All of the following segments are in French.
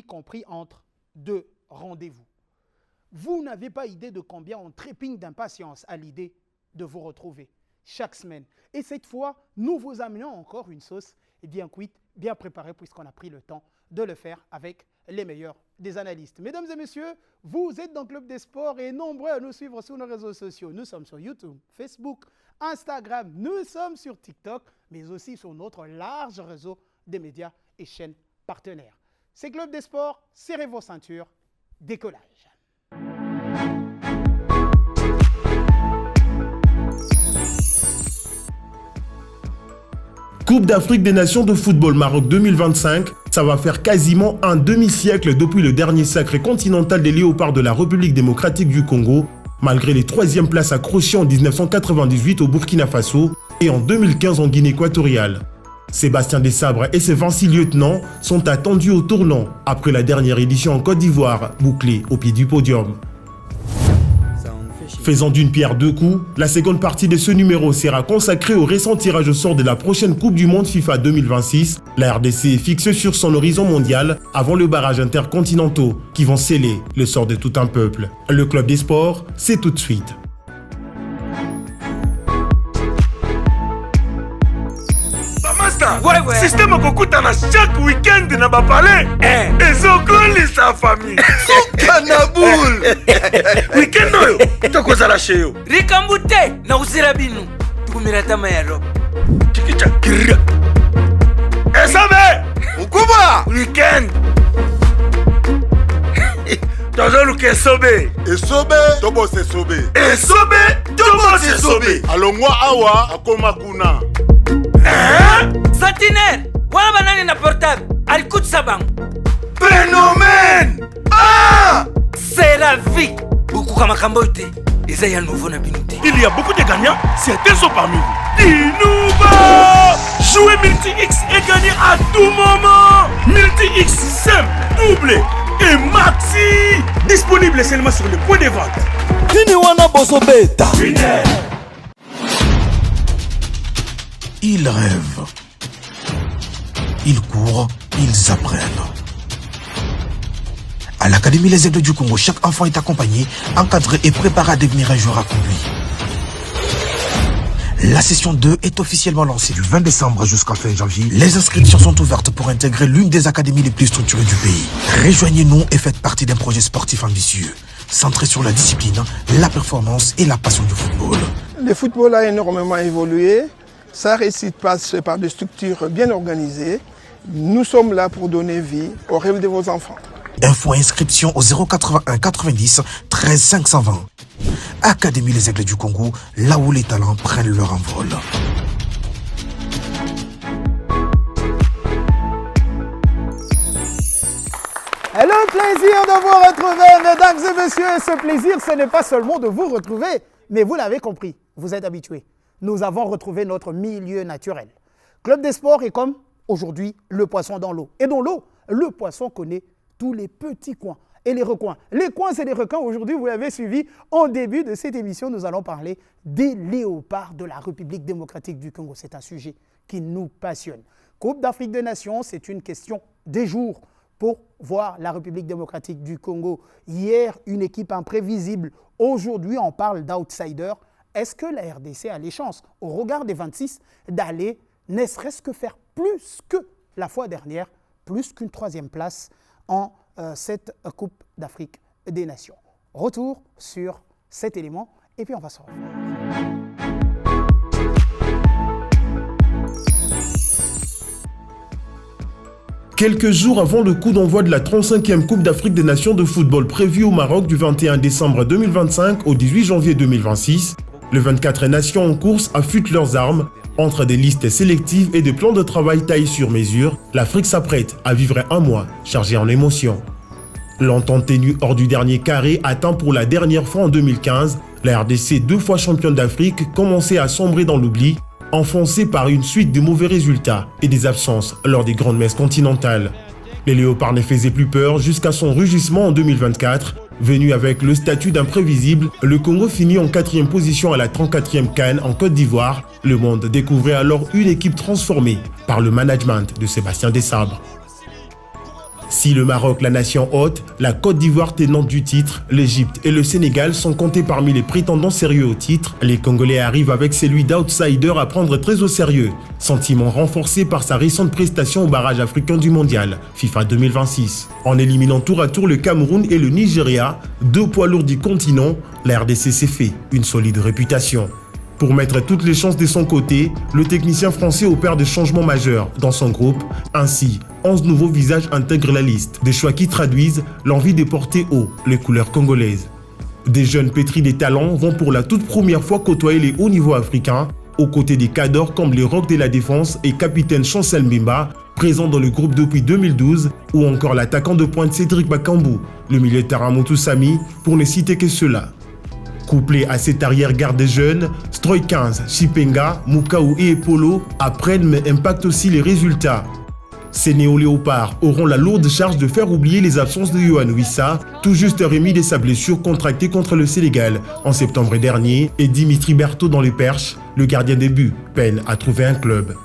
compris entre deux rendez-vous. Vous n'avez pas idée de combien on trépigne d'impatience à l'idée de vous retrouver chaque semaine. Et cette fois, nous vous amenons encore une sauce bien cuite, bien préparée, puisqu'on a pris le temps de le faire avec les meilleurs des analystes. Mesdames et messieurs, vous êtes dans le Club des Sports et nombreux à nous suivre sur nos réseaux sociaux. Nous sommes sur YouTube, Facebook, Instagram, nous sommes sur TikTok, mais aussi sur notre large réseau des médias et chaînes partenaires. C'est Club des Sports, serrez vos ceintures, décollage. Coupe d'Afrique des Nations de football Maroc 2025, ça va faire quasiment un demi-siècle depuis le dernier sacre continental des Léopards de la République démocratique du Congo, malgré les 3e places accrochées en 1998 au Burkina Faso et en 2015 en Guinée équatoriale. Sébastien Desabre et ses 26 lieutenants sont attendus au tournant après la dernière édition en Côte d'Ivoire, bouclée au pied du podium. Faisant d'une pierre deux coups, la seconde partie de ce numéro sera consacrée au récent tirage au sort de la prochaine Coupe du Monde FIFA 2026. La RDC est fixée sur son horizon mondial avant le barrage intercontinentaux qui vont sceller le sort de tout un peuple. Le Club des Sports, c'est tout de suite. Ouais. Système kokutana chaque week-end na bapale. Ezokoli sa famille. Kanaboul. Week-end oyo tokozala chez yo. Rikambute na uzira binu. Tukumira tama ya rob. Chikicha kira. Esabe. Ukubwa. Weekend. Tozolu kesobe. Esobe tobo se sobe. Esobe tobo se sobe. Alongwa awa akoma kuna. Satiner, wana banani na portable. Alcoute sabang. Phénomène. C'est la vie. Beaucoup comme Kambote. Ils ont un nouveau nabinute. Il y a beaucoup de gagnants, certains sont parmi vous. Dinouba. Jouer multi-X et gagner à tout moment. Multi-X simple, double et maxi. Disponible seulement sur le point de vente. Diniwana Bosobeta. Ils rêvent, ils courent, ils apprennent. À l'Académie Les Aigles du Congo, chaque enfant est accompagné, encadré et préparé à devenir un joueur accompli. La session 2 est officiellement lancée du 20 décembre jusqu'à fin janvier. Les inscriptions sont ouvertes pour intégrer l'une des académies les plus structurées du pays. Rejoignez-nous et faites partie d'un projet sportif ambitieux, centré sur la discipline, la performance et la passion du football. Le football a énormément évolué. Sa réussite passe par des structures bien organisées. Nous sommes là pour donner vie aux rêves de vos enfants. Info inscription au 081 90 13 520. Académie Les Aigles du Congo, là où les talents prennent leur envol. Et le plaisir de vous retrouver, mesdames et messieurs. Ce plaisir, ce n'est pas seulement de vous retrouver, mais vous l'avez compris, vous êtes habitués. Nous avons retrouvé notre milieu naturel. Club des Sports est comme aujourd'hui le poisson dans l'eau. Et dans l'eau, le poisson connaît tous les petits coins et les recoins. Les coins, c'est les requins. Aujourd'hui, vous l'avez suivi. En début de cette émission, nous allons parler des léopards de la République démocratique du Congo. C'est un sujet qui nous passionne. Coupe d'Afrique des Nations, c'est une question des jours pour voir la République démocratique du Congo. Hier, une équipe imprévisible. Aujourd'hui, on parle d'outsiders. Est-ce que la RDC a les chances, au regard des 26, d'aller, ne serait-ce que faire plus que la fois dernière, plus qu'une 3e place en cette Coupe d'Afrique des Nations? Retour sur cet élément et puis on va se revoir. Quelques jours avant le coup d'envoi de la 35e Coupe d'Afrique des Nations de football prévue au Maroc du 21 décembre 2025 au 18 janvier 2026, les 24 nations en course affûtent leurs armes. Entre des listes sélectives et des plans de travail taillés sur mesure, l'Afrique s'apprête à vivre un mois chargé en émotions. Longtemps tenue hors du dernier carré, atteint pour la dernière fois en 2015, la RDC, 2 fois championne d'Afrique, commençait à sombrer dans l'oubli, enfoncée par une suite de mauvais résultats et des absences lors des grandes messes continentales. Les léopards ne faisaient plus peur jusqu'à son rugissement en 2024. Venu avec le statut d'imprévisible, le Congo finit en 4e position à la 34e CAN en Côte d'Ivoire. Le monde découvrait alors une équipe transformée par le management de Sébastien Desabre. Si le Maroc, la nation hôte, la Côte d'Ivoire tenante du titre, l'Égypte et le Sénégal sont comptés parmi les prétendants sérieux au titre, les Congolais arrivent avec celui d'outsider à prendre très au sérieux. Sentiment renforcé par sa récente prestation au barrage africain du mondial, FIFA 2026. En éliminant tour à tour le Cameroun et le Nigeria, deux poids lourds du continent, la RDC s'est fait une solide réputation. Pour mettre toutes les chances de son côté, le technicien français opère des changements majeurs dans son groupe. Ainsi, 11 nouveaux visages intègrent la liste, des choix qui traduisent l'envie de porter haut les couleurs congolaises. Des jeunes pétris des talents vont pour la toute première fois côtoyer les hauts niveaux africains, aux côtés des cadors comme les Rocs de la Défense et capitaine Chancel Mbemba, présent dans le groupe depuis 2012, ou encore l'attaquant de pointe Cédric Bakambu, le milieu de terrain Moutou Sami, pour ne citer que cela. Couplé à cette arrière-garde des jeunes, Stroy 15, Chipenga, Moukaou et Epolo apprennent mais impactent aussi les résultats. Ces néo-léopards auront la lourde charge de faire oublier les absences de Yohan Wissa, tout juste remis de sa blessure contractée contre le Sénégal en septembre dernier, et Dimitri Berthaud dans les perches, le gardien des buts, peine à trouver un club.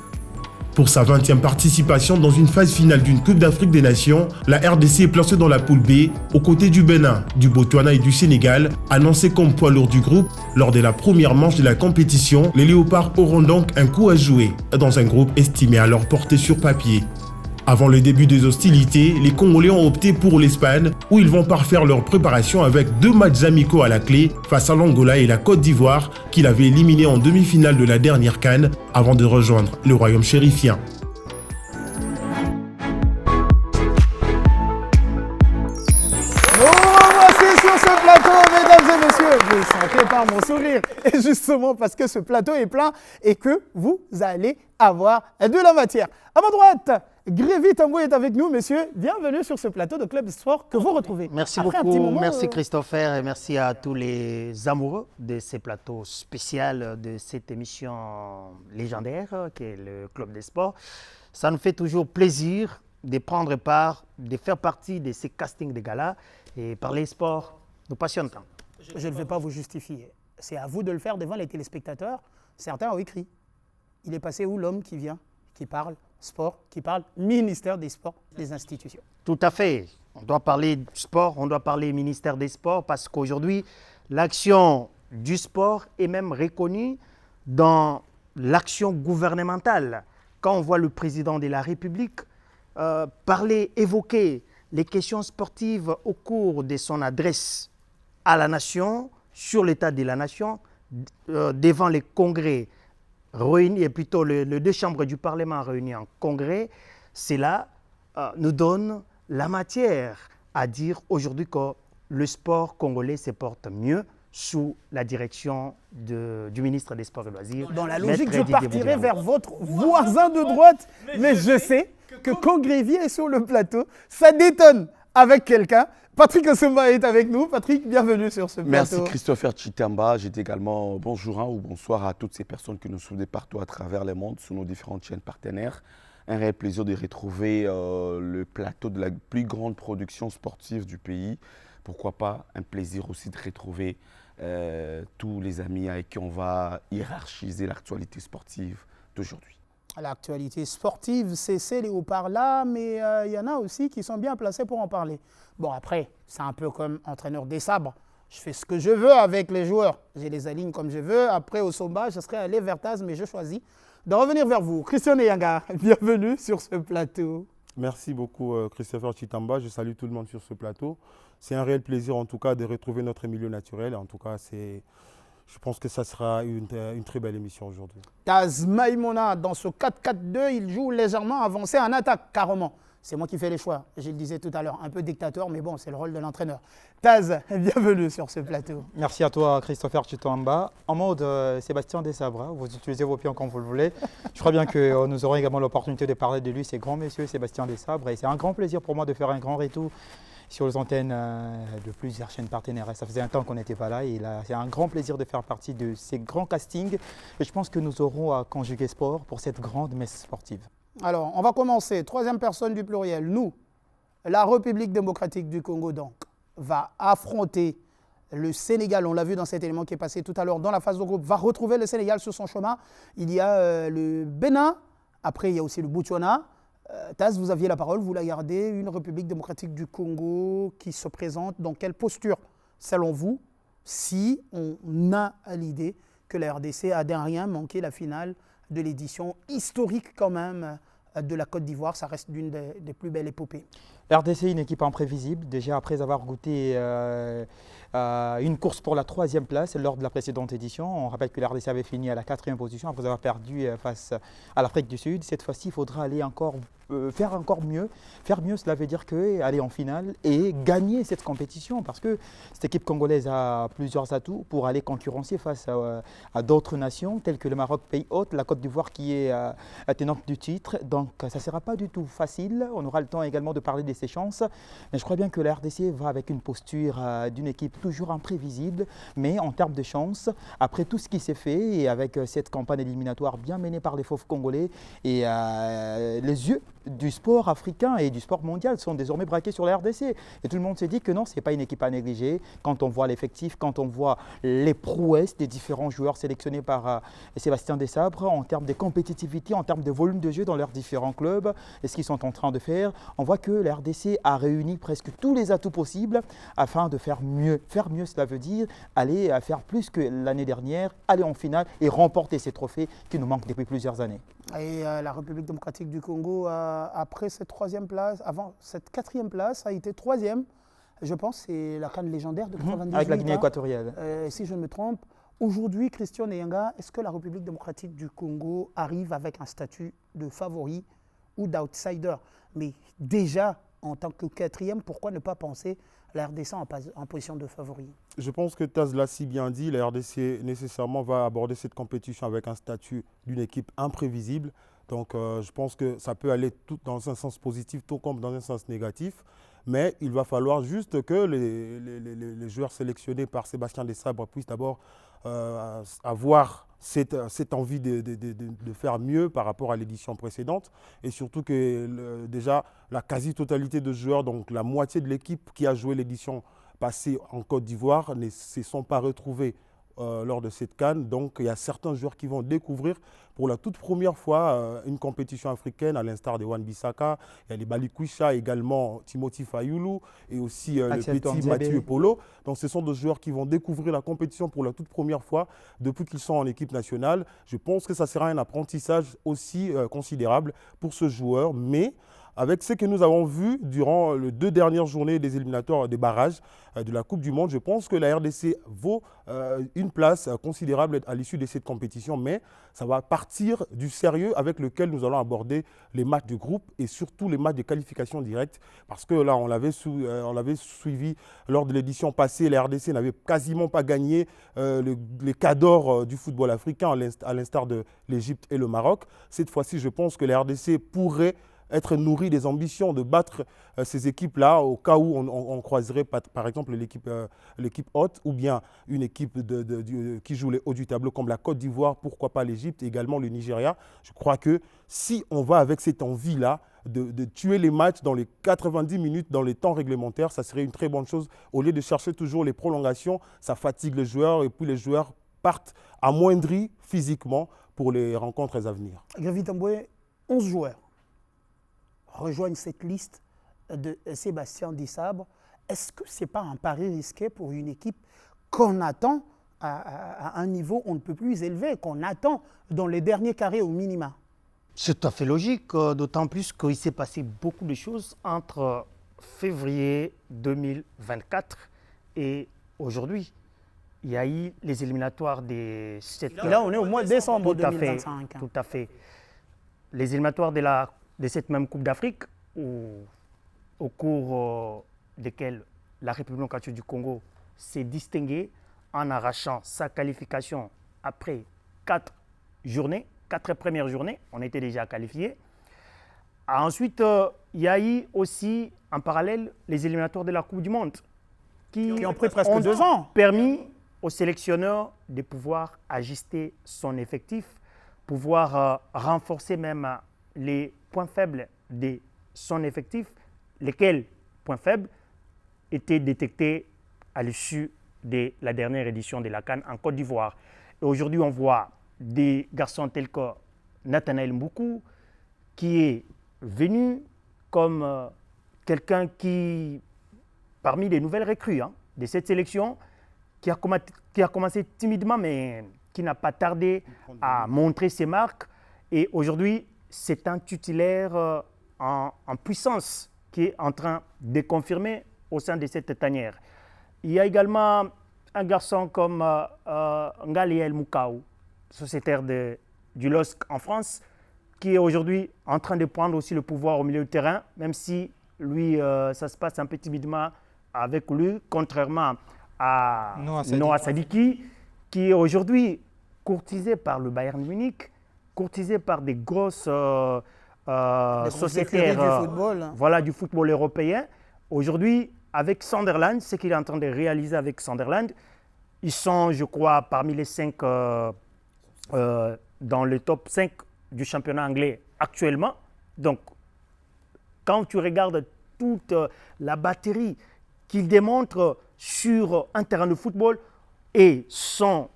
Pour sa 20e participation dans une phase finale d'une Coupe d'Afrique des Nations, la RDC est placée dans la poule B, aux côtés du Bénin, du Botswana et du Sénégal, annoncé comme poids lourd du groupe. Lors de la première manche de la compétition, les Léopards auront donc un coup à jouer, dans un groupe estimé à leur portée sur papier. Avant le début des hostilités, les Congolais ont opté pour l'Espagne, où ils vont parfaire leur préparation avec 2 matchs amicaux à la clé face à l'Angola et la Côte d'Ivoire, qu'ils avaient éliminés en demi-finale de la dernière CAN avant de rejoindre le royaume chérifien. Voici sur ce plateau, mesdames et messieurs, vous le sentez par mon sourire, et justement parce que ce plateau est plein et que vous allez avoir de la matière. À ma droite, Grévy Tambou est avec nous, messieurs. Bienvenue sur ce plateau de Club Sport que vous retrouvez. Merci après beaucoup, merci Christopher et merci à tous les amoureux de ces plateaux spéciaux de cette émission légendaire qui est le Club des Sports. Ça nous fait toujours plaisir de prendre part, de faire partie de ces castings de gala et parler sport nous passionne tant. Je ne vais pas vous justifier. C'est à vous de le faire devant les téléspectateurs. Certains ont écrit. Il est passé où l'homme qui vient, qui parle sport, qui parle ministère des Sports, des institutions. Tout à fait. On doit parler sport, on doit parler ministère des Sports parce qu'aujourd'hui, l'action du sport est même reconnue dans l'action gouvernementale. Quand on voit le président de la République parler, évoquer les questions sportives au cours de son adresse à la nation, sur l'état de la nation, devant les congrès réunis, et plutôt les deux chambres du Parlement réunies en congrès, cela nous donne la matière à dire aujourd'hui que le sport congolais se porte mieux sous la direction du ministre des Sports et Loisirs. Dans la logique, je partirai vers votre voisin de droite, mais je sais que quand Grévy est sur le plateau, ça détonne avec quelqu'un. Patrick Osumba est avec nous. Patrick, bienvenue sur ce plateau. Merci Christopher Chitamba. J'ai également bonjour ou bonsoir à toutes ces personnes qui nous suivent partout à travers le monde sur nos différentes chaînes partenaires. Un réel plaisir de retrouver le plateau de la plus grande production sportive du pays. Pourquoi pas un plaisir aussi de retrouver tous les amis avec qui on va hiérarchiser l'actualité sportive d'aujourd'hui. L'actualité sportive, c'est ces léopards-là, mais il y en a aussi qui sont bien placés pour en parler. Bon, après, c'est un peu comme entraîneur des sabres. Je fais ce que je veux avec les joueurs. Je les aligne comme je veux. Après, au Somba, je serai allé vers Taz, mais je choisis de revenir vers vous. Christian Nyanga, bienvenue sur ce plateau. Merci beaucoup Christopher Chitamba. Je salue tout le monde sur ce plateau. C'est un réel plaisir en tout cas de retrouver notre milieu naturel. En tout cas, je pense que ça sera une très belle émission aujourd'hui. Taz Maïmona, dans ce 4-4-2, il joue légèrement avancé en attaque, carrément. C'est moi qui fais les choix, je le disais tout à l'heure, un peu dictateur, mais bon, c'est le rôle de l'entraîneur. Taz, bienvenue sur ce plateau. Merci à toi, Christopher Chitamba. En mode Sébastien Desabre, vous utilisez vos pions comme vous le voulez. Je crois bien que nous aurons également l'opportunité de parler de lui, c'est grand monsieur Sébastien Desabre. Et c'est un grand plaisir pour moi de faire un grand retour sur les antennes de plusieurs chaînes partenaires. Ça faisait un temps qu'on n'était pas là et là, c'est un grand plaisir de faire partie de ces grands castings. Et je pense que nous aurons à conjuguer sport pour cette grande messe sportive. Alors, on va commencer. Troisième personne du pluriel. Nous, la République démocratique du Congo, donc, va affronter le Sénégal. On l'a vu dans cet élément qui est passé tout à l'heure dans la phase de groupe. Va retrouver le Sénégal sur son chemin. Il y a le Bénin. Après, il y a aussi le Botswana. Taz, vous aviez la parole, vous la gardez. Une République démocratique du Congo qui se présente dans quelle posture, selon vous, si on a l'idée que la RDC a d'un rien manqué la finale de l'édition historique quand même de la Côte d'Ivoire? Ça reste l'une des plus belles épopées. La RDC est une équipe imprévisible, déjà après avoir goûté une course pour la 3e place lors de la précédente édition. On rappelle que la RDC avait fini à la 4e position après avoir perdu face à l'Afrique du Sud. Cette fois-ci, il faudra aller faire encore mieux. Faire mieux, cela veut dire aller en finale et gagner cette compétition parce que cette équipe congolaise a plusieurs atouts pour aller concurrencer face à d'autres nations telles que le Maroc, pays hôte, la Côte d'Ivoire qui est tenante du titre. Donc ça ne sera pas du tout facile. On aura le temps également de parler de ses chances. Mais je crois bien que la RDC va avec une posture d'une équipe toujours imprévisible. Mais en termes de chances, après tout ce qui s'est fait et avec cette campagne éliminatoire bien menée par les fauves congolais et les yeux du sport africain et du sport mondial sont désormais braqués sur la RDC. Et tout le monde s'est dit que non, ce n'est pas une équipe à négliger. Quand on voit l'effectif, quand on voit les prouesses des différents joueurs sélectionnés par Sébastien Desabre en termes de compétitivité, en termes de volume de jeu dans leurs différents clubs et ce qu'ils sont en train de faire, on voit que la RDC a réuni presque tous les atouts possibles afin de faire mieux. Faire mieux, cela veut dire aller faire plus que l'année dernière, aller en finale et remporter ces trophées qui nous manquent depuis plusieurs années. Et la République démocratique du Congo, après cette 3e place, avant cette 4e place, a été 3e. Je pense c'est la CAN légendaire de 98. Avec la Guinée équatoriale. Si je ne me trompe. Aujourd'hui, Christian Nyenga, est-ce que la République démocratique du Congo arrive avec un statut de favori ou d'outsider? Mais déjà, en tant que 4e, pourquoi ne pas penser la RDC en position de favori? Je pense que Taz l'a si bien dit, la RDC nécessairement va aborder cette compétition avec un statut d'une équipe imprévisible. Donc je pense que ça peut aller tout dans un sens positif, tout comme dans un sens négatif. Mais il va falloir juste que les joueurs sélectionnés par Sébastien Desabre puissent d'abord avoir cette envie de faire mieux par rapport à l'édition précédente. Et surtout que déjà la quasi-totalité de joueurs, donc la moitié de l'équipe qui a joué l'édition passée en Côte d'Ivoire, ne se sont pas retrouvés lors de cette CAN. Donc il y a certains joueurs qui vont découvrir pour la toute première fois une compétition africaine, à l'instar de Wan-Bissaka. Il y a les Balikwisha, également Timothy Fayulu et aussi le petit Mathieu Polo. Donc ce sont des joueurs qui vont découvrir la compétition pour la toute première fois depuis qu'ils sont en équipe nationale. Je pense que ça sera un apprentissage aussi considérable pour ce joueur. Mais avec ce que nous avons vu durant les 2 dernières journées des éliminatoires des barrages de la Coupe du Monde, je pense que la RDC vaut une place considérable à l'issue de cette compétition, mais ça va partir du sérieux avec lequel nous allons aborder les matchs de groupe et surtout les matchs de qualification directe, parce que là, on l'avait suivi lors de l'édition passée, la RDC n'avait quasiment pas gagné les cadors du football africain, à l'instar de l'Égypte et le Maroc. Cette fois-ci, je pense que la RDC pourrait être nourri des ambitions de battre ces équipes-là au cas où on croiserait par exemple l'équipe hôte ou bien une équipe qui joue les hauts du tableau comme la Côte d'Ivoire, pourquoi pas l'Égypte, également le Nigeria. Je crois que si on va avec cette envie-là de tuer les matchs dans les 90 minutes, dans les temps réglementaires, ça serait une très bonne chose. Au lieu de chercher toujours les prolongations, ça fatigue les joueurs et puis les joueurs partent amoindris physiquement pour les rencontres à venir. Grevi Tamboué, 11 joueurs rejoignent cette liste de Sébastien Desabre. Est-ce que ce n'est pas un pari risqué pour une équipe qu'on attend à un niveau on ne peut plus élevé, qu'on attend dans les derniers carrés au minima? C'est tout à fait logique, d'autant plus qu'il s'est passé beaucoup de choses entre février 2024 et aujourd'hui. Il y a eu les éliminatoires des... Et là, on est au mois de décembre 2025. Tout à fait. Les éliminatoires de cette même Coupe d'Afrique, au cours desquels la République démocratique du Congo s'est distinguée en arrachant sa qualification après 4 premières journées, on était déjà qualifiés. Ensuite, il y a eu aussi en parallèle les éliminatoires de la Coupe du Monde qui ont pris presque 2 ans. Permis au sélectionneur de pouvoir ajuster son effectif, pouvoir renforcer même les points faibles de son effectif, lesquels points faibles étaient détectés à l'issue de la dernière édition de la CAN en Côte d'Ivoire. Et aujourd'hui, on voit des garçons tels que Nathanaël Mboukou, qui est venu comme quelqu'un qui, parmi les nouvelles recrues de cette sélection, qui a commencé timidement, mais qui n'a pas tardé à montrer ses marques. Et aujourd'hui, c'est un titulaire en puissance qui est en train de confirmer au sein de cette tanière. Il y a également un garçon comme Ngaliel Moukau, sociétaire du LOSC en France, qui est aujourd'hui en train de prendre aussi le pouvoir au milieu du terrain, même si lui, ça se passe un peu timidement avec lui, contrairement à Noah Sadiki, qui est aujourd'hui courtisé par le Bayern Munich, courtisé par des grosses sociétaires du football européen. Aujourd'hui, avec Sunderland, ce qu'il est en train de réaliser avec Sunderland, ils sont, je crois, parmi les 5 dans le top 5 du championnat anglais actuellement. Donc, quand tu regardes toute la batterie qu'il démontre sur un terrain de football et son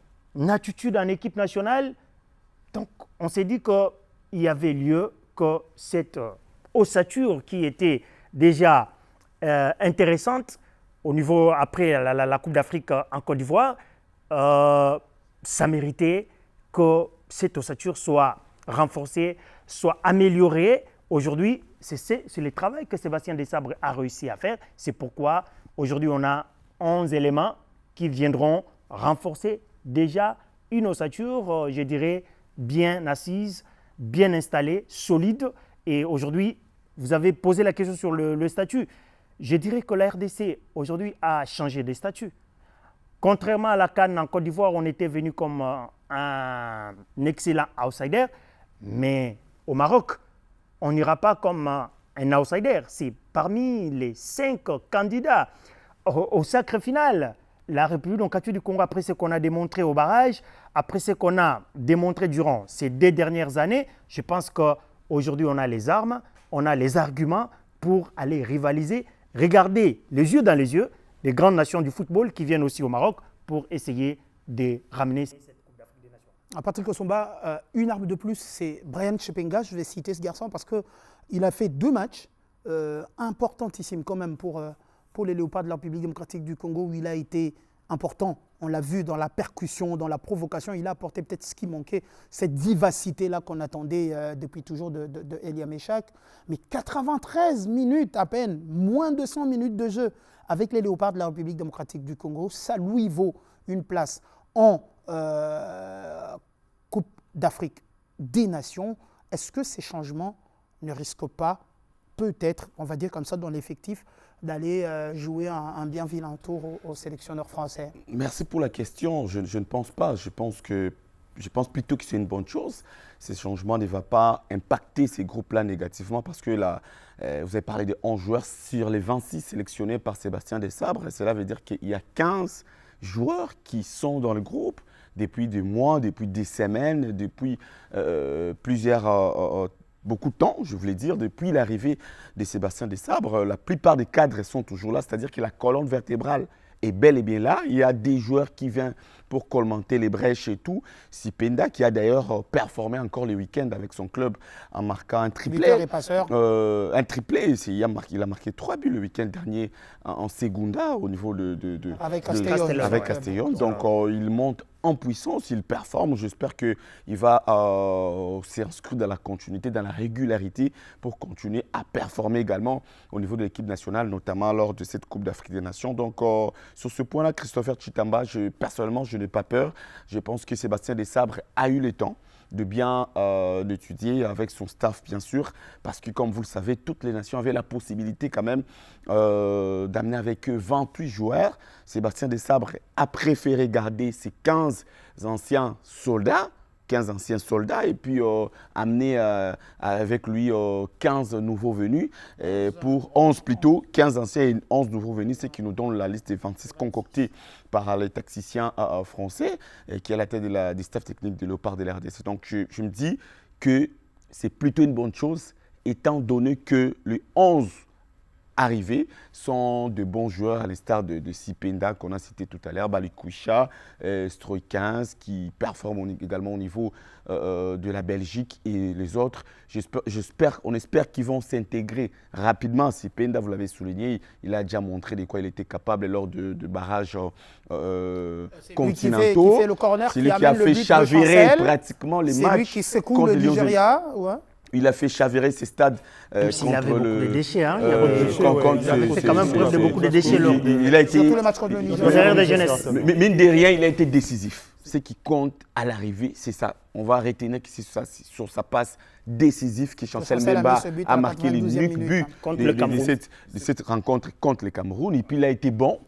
attitude en équipe nationale, donc on s'est dit qu'il y avait lieu que cette ossature qui était déjà intéressante au niveau, après la Coupe d'Afrique en Côte d'Ivoire, ça méritait que cette ossature soit renforcée, soit améliorée. Aujourd'hui, c'est le travail que Sébastien Desabre a réussi à faire. C'est pourquoi aujourd'hui, on a 11 éléments qui viendront renforcer déjà une ossature, je dirais, bien assise, bien installée, solide. Et aujourd'hui, vous avez posé la question sur le statut. Je dirais que la RDC, aujourd'hui, a changé de statut. Contrairement à la CAN en Côte d'Ivoire, on était venu comme un excellent outsider. Mais au Maroc, on n'ira pas comme un outsider. C'est parmi les 5 candidats au sacre final. La République démocratique du Congo, après ce qu'on a démontré au barrage, après ce qu'on a démontré durant ces 2 dernières années, je pense qu'aujourd'hui, on a les armes, on a les arguments pour aller rivaliser. Regardez les yeux dans les yeux des grandes nations du football qui viennent aussi au Maroc pour essayer de ramener cette Coupe d'Afrique des Nations. Patrick Osomba, une arme de plus, c'est Brian Chepenga. Je vais citer ce garçon parce qu'il a fait 2 matchs importantissimes quand même pour les Léopards de la République démocratique du Congo, où il a été important. On l'a vu dans la percussion, dans la provocation. Il a apporté peut-être ce qui manquait, cette vivacité-là qu'on attendait depuis toujours de Elia Meshak. Mais 93 minutes à peine, moins de 100 minutes de jeu avec les Léopards de la République démocratique du Congo, ça lui vaut une place en Coupe d'Afrique des Nations. Est-ce que ces changements ne risquent pas, peut-être, on va dire comme ça, dans l'effectif, d'aller jouer un bien vilain tour aux sélectionneurs français? Merci pour la question. Je ne pense pas. Je pense plutôt que c'est une bonne chose. Ces changements ne vont pas impacter ces groupes-là négativement parce que là, vous avez parlé de 11 joueurs sur les 26 sélectionnés par Sébastien Desabre. Cela veut dire qu'il y a 15 joueurs qui sont dans le groupe depuis des mois, depuis des semaines, depuis beaucoup de temps, je voulais dire, depuis l'arrivée de Sébastien Desabre. La plupart des cadres sont toujours là, c'est-à-dire que la colonne vertébrale est bel et bien là. Il y a des joueurs qui viennent pour colmater les brèches et tout. Sipenda, qui a d'ailleurs performé encore le week-end avec son club en marquant un triplé. Un triplé, il a marqué 3 buts le week-end dernier en Segunda au niveau avec Castellón. Donc il monte en puissance, il performe. J'espère qu'il va s'inscrire dans la continuité, dans la régularité pour continuer à performer également au niveau de l'équipe nationale, notamment lors de cette Coupe d'Afrique des Nations. Donc sur ce point-là, Christopher Tshitamba, personnellement, je n'ai pas peur. Je pense que Sébastien Desabre a eu le temps de bien l'étudier avec son staff, bien sûr, parce que, comme vous le savez, toutes les nations avaient la possibilité quand même d'amener avec eux 28 joueurs. Sébastien Desabre a préféré garder ses 15 anciens soldats et puis amener avec lui 15 nouveaux venus, pour 11 plutôt, 15 anciens et 11 nouveaux venus, c'est qui nous donne la liste des 26 concoctés par les tacticiens français, qui est à la tête du staff technique de Léopard de la RDC. Donc je me dis que c'est plutôt une bonne chose, étant donné que les 11 arrivés sont de bons joueurs, à l'instar de Sipenda qu'on a cité tout à l'heure, Balikwisha, Stroikins, qui performent également au niveau de la Belgique et les autres. On espère qu'ils vont s'intégrer rapidement. Sipenda, vous l'avez souligné, il a déjà montré de quoi il était capable lors de barrages continentaux. Qui fait le corner, c'est lui qui a fait chavirer pratiquement les matchs. C'est lui qui secoue le Nigeria. Ouais. Il a fait chavirer ses stades contre il avait beaucoup de déchets. Hein. C'est quand même preuve de beaucoup de déchets. Il a été, surtout le match contre le Nigeria. de jeunesse. Mais mine de rien, il a été décisif. Ce qui compte à l'arrivée, c'est ça. On va retenir que c'est sur sa passe décisive que Chancel Mbemba a marqué l'unique but de cette rencontre contre le Cameroun. Et puis il a été bon.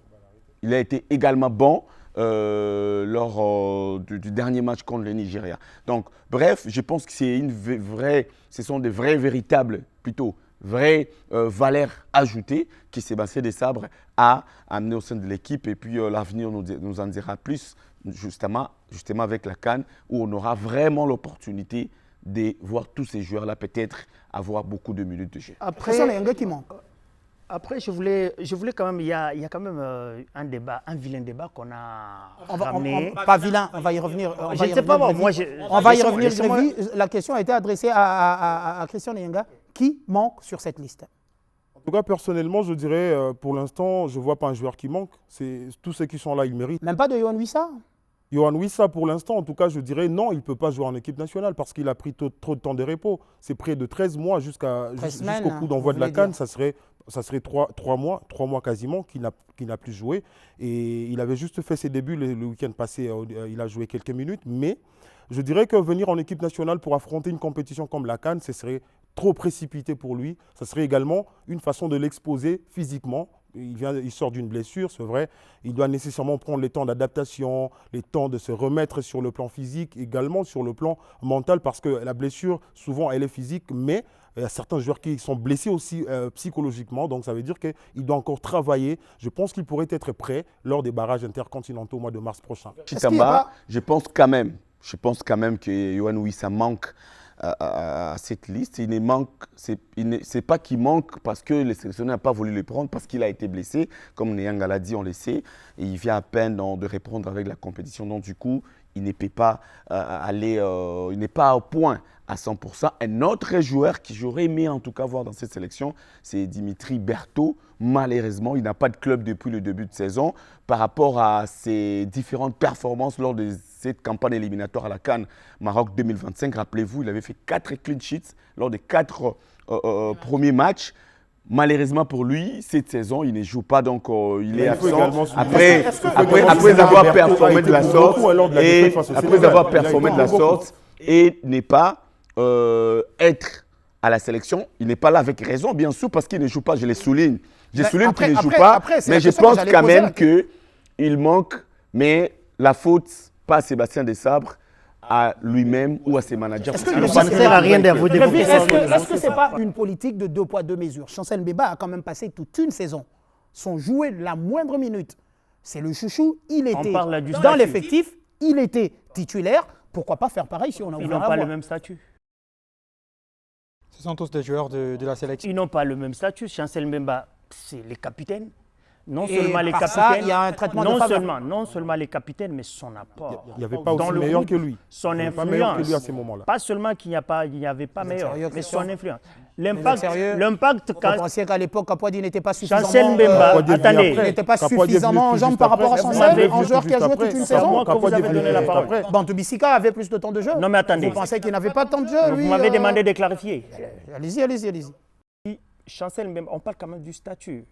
Il a été également bon lors du dernier match contre le Nigeria. Donc, bref, je pense que ce sont des vraies valeurs ajoutées que Sébastien Desabre a amené au sein de l'équipe. Et puis, l'avenir nous en dira plus, justement avec la CAN, où on aura vraiment l'opportunité de voir tous ces joueurs-là peut-être avoir beaucoup de minutes de jeu. Après, il y a un gars qui manque. Après, je voulais quand même, il y a quand même un vilain débat qu'on a ramené. Pas vilain, on va y revenir. Je ne sais pas, moi, on va y revenir. La question a été adressée à Christian Nyenga. Qui manque sur cette liste? En tout cas, personnellement, je dirais, pour l'instant, je ne vois pas un joueur qui manque. Tous ceux qui sont là, ils méritent. Même pas de Yohan Wissa? Yohan Wissa, pour l'instant, en tout cas, je dirais non, il ne peut pas jouer en équipe nationale parce qu'il a pris trop de temps de repos. C'est près de 13 mois jusqu'au coup d'envoi de la CAN. Ça serait 3 mois quasiment qu'il n'a plus joué. Et il avait juste fait ses débuts le week-end passé, il a joué quelques minutes. Mais je dirais que venir en équipe nationale pour affronter une compétition comme la CAN, ce serait trop précipité pour lui. Ça serait également une façon de l'exposer physiquement. Il sort d'une blessure, c'est vrai. Il doit nécessairement prendre les temps d'adaptation, les temps de se remettre sur le plan physique, également sur le plan mental, parce que la blessure, souvent, elle est physique, mais il y a certains joueurs qui sont blessés aussi psychologiquement. Donc, ça veut dire qu'il doit encore travailler. Je pense qu'il pourrait être prêt lors des barrages intercontinentaux au mois de mars prochain. Chitamba, je pense quand même que Yohan Wissa manque à cette liste. C'est pas qu'il manque parce que le sélectionneur n'a pas voulu le prendre, parce qu'il a été blessé. Comme Nyanga l'a dit, on le sait. Et il vient à peine de répondre avec la compétition. Donc, du coup, il ne peut pas il n'est pas au point à 100%. Un autre joueur que j'aurais aimé en tout cas voir dans cette sélection, c'est Dimitri Berthaud. Malheureusement, il n'a pas de club depuis le début de saison. Par rapport à ses différentes performances lors de cette campagne éliminatoire à la CAN Maroc 2025, rappelez-vous, il avait fait 4 clean sheets lors des 4 premiers matchs. Malheureusement pour lui, cette saison, il ne joue pas, donc il est absent. Après avoir performé de la sorte, et n'est pas être à la sélection, il n'est pas là avec raison, bien sûr, parce qu'il ne joue pas, je le souligne. Qu'il ne joue pas, mais je pense quand même qu'il manque, mais la faute, pas à Sébastien Desabre, à lui-même ou à ses managers. Est-ce que ça ne sert à rien d'avoir des Est-ce que ce n'est pas une politique de 2 poids 2 mesures? Chancel Mbemba a quand même passé toute une saison sans jouer la moindre minute. C'est le chouchou, il était dans l'effectif, il était titulaire. Pourquoi pas faire pareil si on a ouvert la voie? Ils n'ont pas le même statut. Ce sont tous des joueurs de la sélection. Ils n'ont pas le même statut. Chancel Mbemba, c'est les capitaines. Non Et seulement les par capitaines, ça, il y a un traitement de faveur. non seulement les capitaines, mais son apport. Il n'y avait pas aussi meilleur que lui. Son Il n'y avait influence. pas meilleur que lui à ces moments-là. Pas seulement qu'il n'y avait pas meilleur, mais son influence. L'impact, Vous pensiez qu'à l'époque, Kapouadi n'était pas suffisamment... Chancel Mbemba, attendez. Il n'était pas suffisamment en jambes par rapport à Chancel, un joueur qui a joué toute une saison. Moi, quand vous avez donné la parole. Bantou Bissika avait plus de temps de jeu. Non, mais attendez. Vous pensez qu'il n'avait pas de temps de jeu, lui? Vous m'avez demandé de clarifier. Allez-y. Chancel Mbemba, on parle quand même du statut.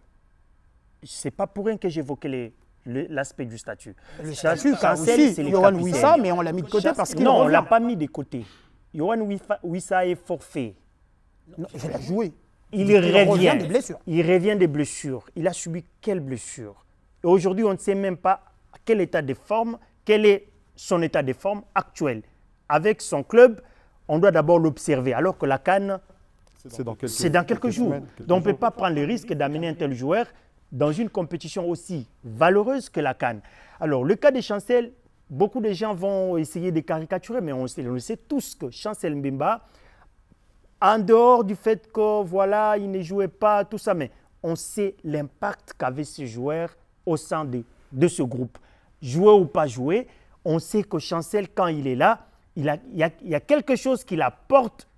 Ce n'est pas pour rien que j'évoquais l'aspect du statut. Le statut, Chancel, c'est Yohan Wissa, mais on l'a mis de côté parce qu'il Non, on ne revient. l'a pas mis de côté. Yohan Wissa est forfait. Non, je l'ai joué. Il revient des blessures. Il revient des blessures. Il a subi quelle blessure? Et aujourd'hui, on ne sait même pas quel état de forme, quel est son état de forme actuel. Avec son club, on doit d'abord l'observer. Alors que la CAN, c'est dans quelques jours. Donc on ne peut pas prendre le risque d'amener un tel joueur dans une compétition aussi valeureuse que la CAN. Alors, le cas de Chancel, beaucoup de gens vont essayer de caricaturer, mais on le sait tous que Chancel Mbemba, en dehors du fait que, voilà, il ne jouait pas, tout ça, mais on sait l'impact qu'avaient ces joueurs au sein de ce groupe. Jouer ou pas jouer, on sait que Chancel, quand il est là, il y a quelque chose qu'il apporte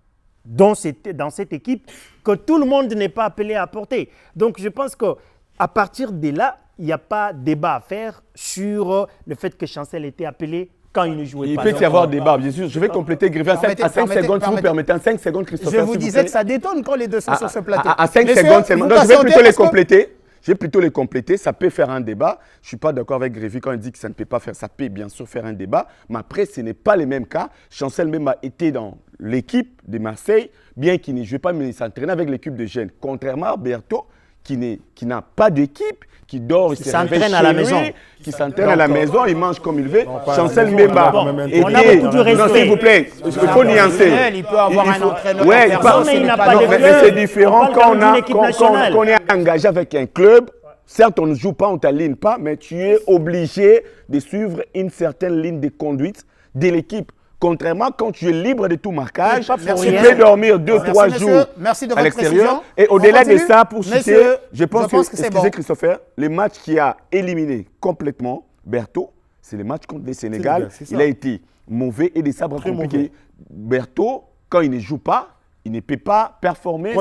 dans cette équipe que tout le monde n'est pas appelé à apporter. Donc je pense qu'à partir de là, il n'y a pas débat à faire sur le fait que Chancel était appelé quand il ne jouait pas. Il peut y avoir débat, bien sûr. Je vais compléter, Grivet, à 5 secondes, si vous permettez. En 5 secondes, Christopher. Je vous disais que ça détonne quand les deux sont sur ce plateau. À 5 secondes seulement. Non, je vais plutôt les compléter. Je vais plutôt les compléter. Ça peut faire un débat. Je ne suis pas d'accord avec Grévy quand il dit que ça ne peut pas faire. Ça peut bien sûr faire un débat. Mais après, ce n'est pas les mêmes cas. Chancel même a été dans l'équipe de Marseille, bien qu'il ne jouait pas, mais il s'entraînait avec l'équipe de Gênes. Contrairement à Bertho, qui n'a pas d'équipe, qui dort, il s'entraîne à la maison. Qui s'entraîne à la maison, il mange comme il veut. Chancel Mbemba. On a beaucoup de respect. Non, s'il vous plaît, il faut nuancer. Il peut avoir un entraîneur. Oui, mais il n'a pas de club. Mais c'est différent quand on est engagé avec un club. Certes, on ne joue pas, on ne t'aligne pas, mais tu es obligé de suivre une certaine ligne de conduite de l'équipe. Contrairement, quand tu es libre de tout marquage, tu peux dormir 2-3 jours à l'extérieur. Et au-delà de ça, pour citer, je pense que excusez Christopher, le match qui a éliminé complètement Bertho, c'est le match contre le Sénégal. Il a été mauvais et des sabres compliqués. Bertho, quand il ne joue pas, il ne peut pas performer.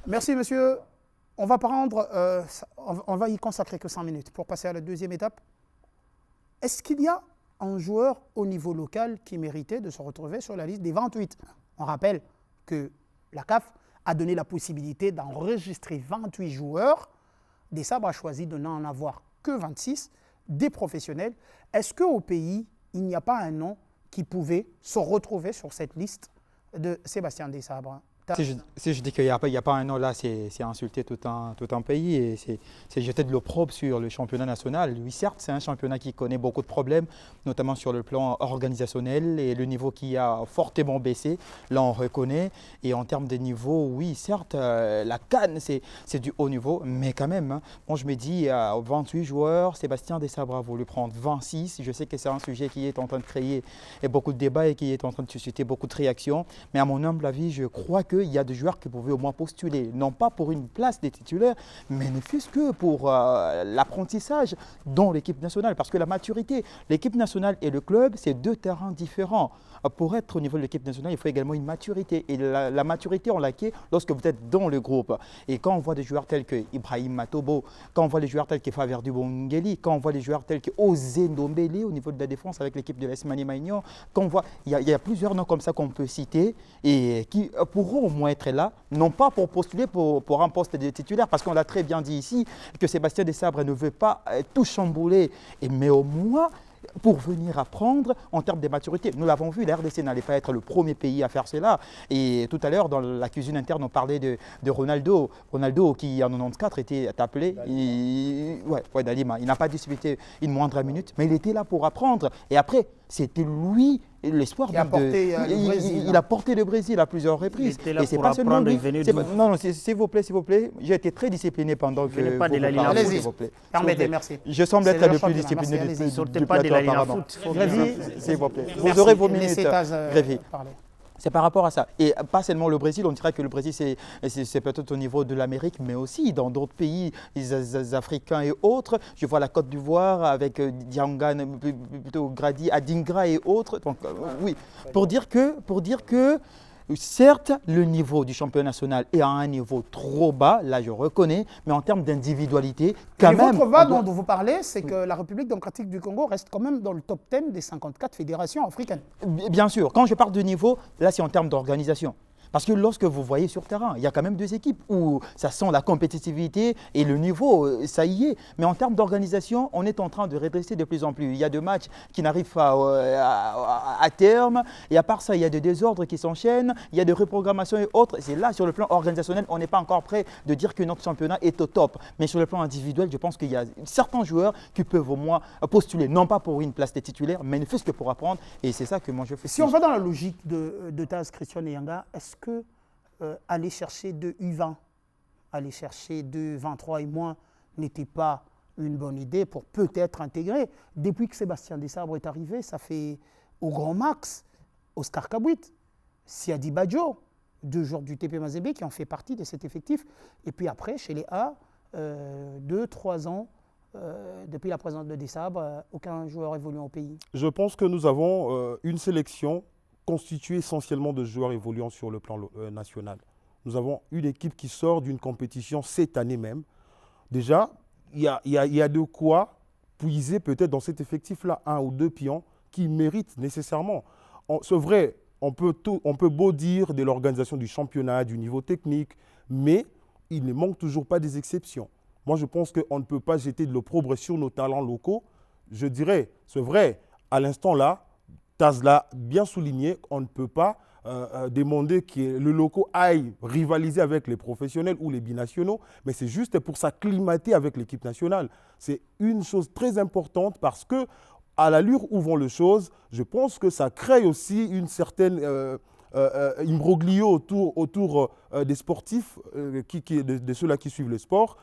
Merci, monsieur. On va y consacrer que 5 minutes pour passer à la deuxième étape. Est-ce qu'il y a un joueur au niveau local qui méritait de se retrouver sur la liste des 28? On rappelle que la CAF a donné la possibilité d'enregistrer 28 joueurs. Des Sabres a choisi de n'en avoir que 26, des professionnels. Est-ce qu'au pays, il n'y a pas un nom qui pouvait se retrouver sur cette liste de Sébastien Desabre? Si je dis qu'il n'y a pas un an là, c'est insulter tout un pays et c'est jeter de l'opprobre sur le championnat national. Oui, certes, c'est un championnat qui connaît beaucoup de problèmes, notamment sur le plan organisationnel et le niveau qui a fortement baissé. Là, on reconnaît. Et en termes de niveau, oui, certes, la CAN, c'est du haut niveau, mais quand même, hein, bon, je me dis, 28 joueurs, Sébastien Desabre a voulu prendre 26. Je sais que c'est un sujet qui est en train de créer beaucoup de débats et qui est en train de susciter beaucoup de réactions. Mais à mon humble avis, je crois qu'il y a des joueurs qui pouvaient au moins postuler, non pas pour une place des titulaires, mais ne fût-ce que pour l'apprentissage dans l'équipe nationale. Parce que la maturité, l'équipe nationale et le club, c'est deux terrains différents. Pour être au niveau de l'équipe nationale, il faut également une maturité. Et la maturité, on l'acquiert lorsque vous êtes dans le groupe. Et quand on voit des joueurs tels que Ibrahim Matobo, quand on voit les joueurs tels que Faverdu Bongeli, quand on voit les joueurs tels que Ozé Ndombele au niveau de la défense avec l'équipe de l'Esmani Maignan, quand on voit, il y a plusieurs noms comme ça qu'on peut citer et qui pourront au moins être là, non pas pour postuler pour un poste de titulaire, parce qu'on l'a très bien dit ici, que Sébastien Desabre ne veut pas tout chambouler, mais au moins pour venir apprendre en termes de maturité. Nous l'avons vu, la RDC n'allait pas être le premier pays à faire cela. Et tout à l'heure, dans la cuisine interne, on parlait de Ronaldo. Ronaldo, qui en 94 était appelé, Dalima. Il n'a pas disputé une moindre minute, mais il était là pour apprendre. Et après, c'était lui l'espoir il a porté le Brésil à plusieurs reprises. Il était là et c'est pas seulement lui. Non, s'il vous plaît. J'ai été très discipliné pendant que vous parlez, s'il vous plaît. Permettez, merci. Je semble être le plus discipliné du plateau apparemment. Grévy, s'il vous plaît. Vous aurez vos minutes, Grévy. C'est par rapport à ça. Et pas seulement le Brésil, on dirait que le Brésil, c'est peut-être au niveau de l'Amérique, mais aussi dans d'autres pays africains et autres. Je vois la Côte d'Ivoire avec Diangan, plutôt Grady, Adingra et autres. Donc, oui, pour dire que certes, le niveau du championnat national est à un niveau trop bas, là je reconnais, mais en termes d'individualité, quand même... Le niveau trop bas dont vous parlez, c'est que la République démocratique du Congo reste quand même dans le top 10 des 54 fédérations africaines. Bien sûr, quand je parle de niveau, là c'est en termes d'organisation. Parce que lorsque vous voyez sur terrain, il y a quand même deux équipes où ça sent la compétitivité et le niveau, ça y est. Mais en termes d'organisation, on est en train de redresser de plus en plus. Il y a des matchs qui n'arrivent pas à terme. Et à part ça, il y a des désordres qui s'enchaînent. Il y a des reprogrammations et autres. C'est là, sur le plan organisationnel, on n'est pas encore prêt de dire que notre championnat est au top. Mais sur le plan individuel, je pense qu'il y a certains joueurs qui peuvent au moins postuler, non pas pour une place de titulaire, mais ne fût-ce que pour apprendre. Et c'est ça que moi je fais. Si on va dans la logique de Taz, Christian et Yanga, est-ce que aller chercher de U20, aller chercher de 23 et moins n'était pas une bonne idée pour peut-être intégrer? Depuis que Sébastien Desabre est arrivé, ça fait au grand max Oscar Kabouit, Siadi Badjo, 2 joueurs du TP Mazembe qui ont fait partie de cet effectif. Et puis après, chez les A, 2-3 ans, depuis la présence de Desabre, aucun joueur évoluant au pays. Je pense que nous avons une sélection constituée essentiellement de joueurs évoluant sur le plan national. Nous avons une équipe qui sort d'une compétition cette année même. Déjà, il y a de quoi puiser peut-être dans cet effectif-là 1 ou 2 pions qui méritent nécessairement. C'est vrai, on peut beau dire de l'organisation du championnat, du niveau technique, mais il ne manque toujours pas des exceptions. Moi, je pense qu'on ne peut pas jeter de l'opprobre sur nos talents locaux. Je dirais, c'est vrai, à l'instant là, Taz l'a bien souligné, on ne peut pas demander que le loco aille rivaliser avec les professionnels ou les binationaux, mais c'est juste pour s'acclimater avec l'équipe nationale. C'est une chose très importante parce que, à l'allure où vont les choses, je pense que ça crée aussi une certaine imbroglio autour des sportifs, de ceux-là qui suivent le sport.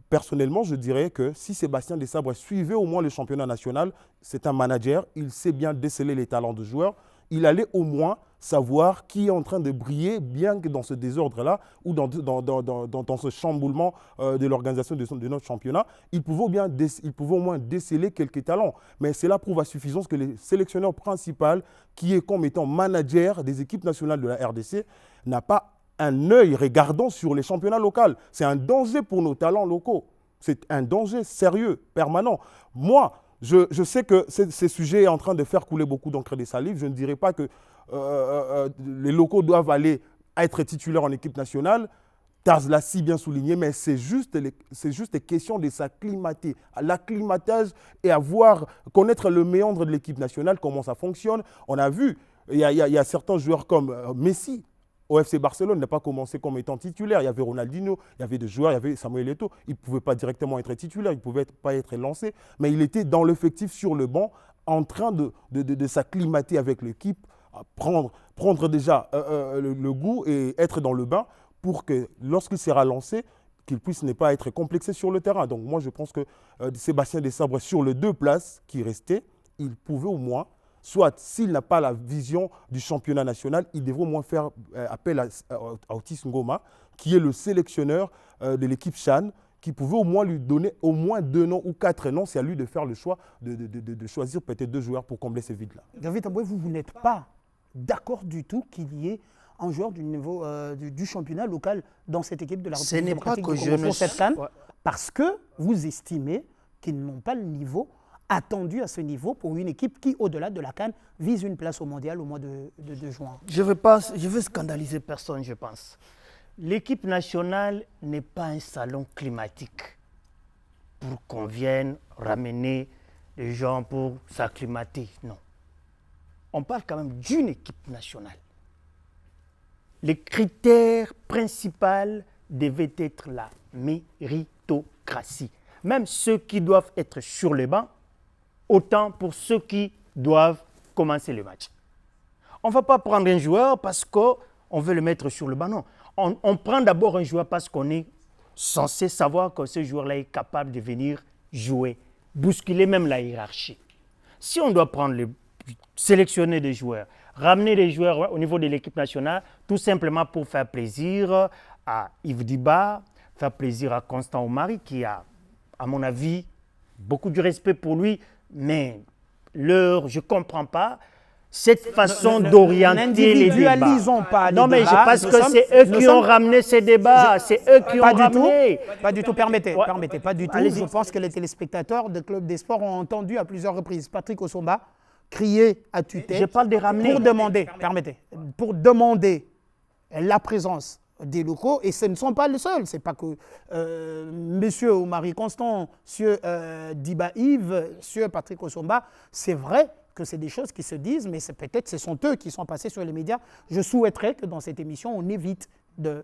Personnellement, je dirais que si Sébastien Desabre suivait au moins le championnat national, c'est un manager, il sait bien déceler les talents de joueurs. Il allait au moins savoir qui est en train de briller, bien que dans ce désordre-là ou dans ce chamboulement de l'organisation de notre championnat, il pouvait au moins déceler quelques talents. Mais cela prouve à suffisance que le sélectionneur principal, qui est comme étant manager des équipes nationales de la RDC, n'a pas un œil regardant sur les championnats locaux. C'est un danger pour nos talents locaux. C'est un danger sérieux, permanent. Moi, je sais que ce sujet est en train de faire couler beaucoup d'encre et de salive. Je ne dirais pas que les locaux doivent aller être titulaires en équipe nationale. Taz l'a si bien souligné, mais c'est juste question de s'acclimater. L'acclimatage et connaître le méandre de l'équipe nationale, comment ça fonctionne. On a vu, il y a certains joueurs comme Messi, au FC Barcelone, n'a pas commencé comme étant titulaire. Il y avait Ronaldinho, il y avait des joueurs, il y avait Samuel Eto'o. Il ne pouvait pas directement être titulaire, il ne pouvait pas être lancé, mais il était dans l'effectif sur le banc, en train de s'acclimater avec l'équipe, prendre déjà le goût et être dans le bain pour que lorsqu'il sera lancé, qu'il puisse ne pas être complexé sur le terrain. Donc moi, je pense que Sébastien Desabre, sur les 2 places qui restaient, il pouvait au moins, soit s'il n'a pas la vision du championnat national, il devrait au moins faire appel à Otis Ngoma, qui est le sélectionneur de l'équipe Chan, qui pouvait au moins lui donner au moins 2 noms ou 4 noms. C'est à lui de faire le choix de choisir peut-être 2 joueurs pour combler ces vides-là. David Aboué, vous n'êtes pas d'accord du tout qu'il y ait un joueur du niveau du championnat local dans cette équipe de la République démocratique du Congo pour cette CAN, parce que vous estimez qu'ils n'ont pas le niveau attendu à ce niveau pour une équipe qui, au-delà de la CAN, vise une place au mondial au mois de juin. Je veux scandaliser personne, je pense. L'équipe nationale n'est pas un salon climatique pour qu'on vienne ramener les gens pour s'acclimater. Non. On parle quand même d'une équipe nationale. Les critères principaux devaient être la méritocratie. Même ceux qui doivent être sur les bancs, autant pour ceux qui doivent commencer le match. On ne va pas prendre un joueur parce qu'on veut le mettre sur le banc. Non. On prend d'abord un joueur parce qu'on est censé savoir que ce joueur-là est capable de venir jouer, bousculer même la hiérarchie. Si on doit sélectionner des joueurs, ramener des joueurs au niveau de l'équipe nationale, tout simplement pour faire plaisir à Yves Diba, faire plaisir à Constant Omari, qui a, à mon avis, beaucoup de respect pour lui, mais je ne comprends pas cette façon d'orienter les débats. Pas non, mais débats. parce que c'est eux qui ont ramené ces débats, c'est eux qui ont ramené. Pas du tout, permettez, pas du tout. Je pense que les téléspectateurs de Club des Sports ont entendu à plusieurs reprises Patrick Osomba crier à tue-tête. Je parle des ramener. Pour demander la présence des locaux, et ce ne sont pas les seuls. Ce n'est pas que M. Omari Constant, M. Diba Yves, M. Patrick Osomba, c'est vrai que c'est des choses qui se disent, mais peut-être ce sont eux qui sont passés sur les médias. Je souhaiterais que dans cette émission, on évite de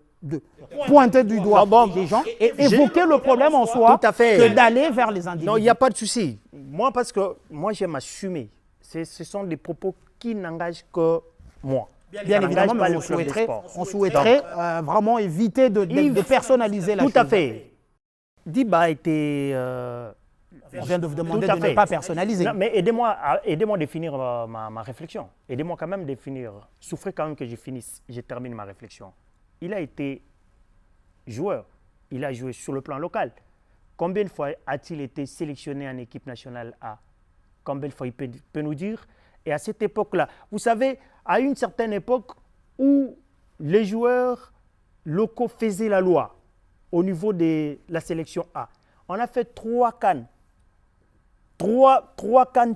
pointer du doigt les gens et évoquer le problème en soi que d'aller vers les individus. Non, il n'y a pas de souci. Moi, parce que moi, j'aime assumer. Ce sont des propos qui n'engagent que moi. Bien évidemment, mais on souhaiterait vraiment éviter de personnaliser la chose. Tout à fait. Diba a été On vient de vous demander Tout à de fait. ne pas personnaliser. Non, mais aidez-moi à définir ma réflexion. Aidez-moi quand même à définir. Souffrez quand même que je termine ma réflexion. Il a été joueur. Il a joué sur le plan local. Combien de fois a-t-il été sélectionné en équipe nationale A? Combien de fois il peut nous dire? Et à cette époque-là, vous savez, à une certaine époque où les joueurs locaux faisaient la loi au niveau de la sélection A, on a fait 3 CAN. 3 CAN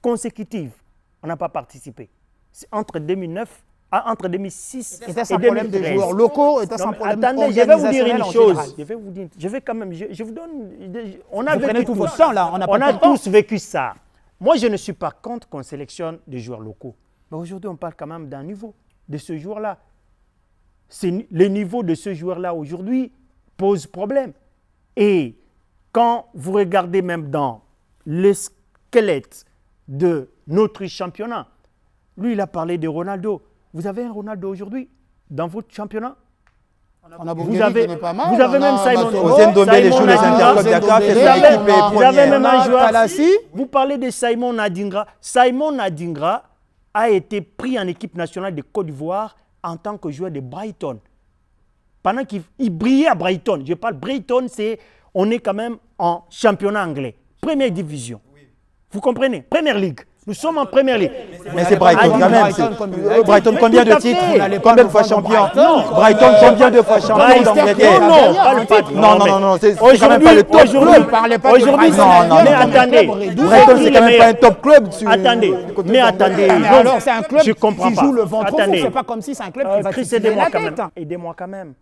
consécutives. On n'a pas participé. C'est entre 2006 et 2013. Était-ce un problème des joueurs locaux? Était-ce un problème attendez, je vais vous dire une chose. Général. Je vais quand même, je vous donne. On Vous prenez tout votre temps là. On a tous vécu ça. Moi, je ne suis pas contre qu'on sélectionne des joueurs locaux. Mais aujourd'hui, on parle quand même d'un niveau de ce joueur-là. Le niveau de ce joueur-là aujourd'hui pose problème. Et quand vous regardez même dans le squelette de notre championnat, lui, il a parlé de Ronaldo. Vous avez un Ronaldo aujourd'hui dans votre championnat? On a Vous avez même Simon. Vous avez même un joueur. Vous parlez de Simon Nadingra. Simon Nadingra a été pris en équipe nationale de Côte d'Ivoire en tant que joueur de Brighton. Pendant qu'il brillait à Brighton. Je parle Brighton, on est quand même en championnat anglais. Première division. Vous comprenez? Première ligue. Nous sommes en première ligue. Mais c'est Brighton quand même. Brighton, combien de titres? Combien de fois champion? Brighton, combien de fois champion d'Angleterre? Non. C'est quand même pas le top club. Aujourd'hui, mais attendez. Brighton, c'est quand même pas un top club. Attendez. Mais attendez. Alors, c'est un club qui joue le ventre rond. C'est pas comme si c'est un club qui va titiller la tête. Aidez-moi quand même.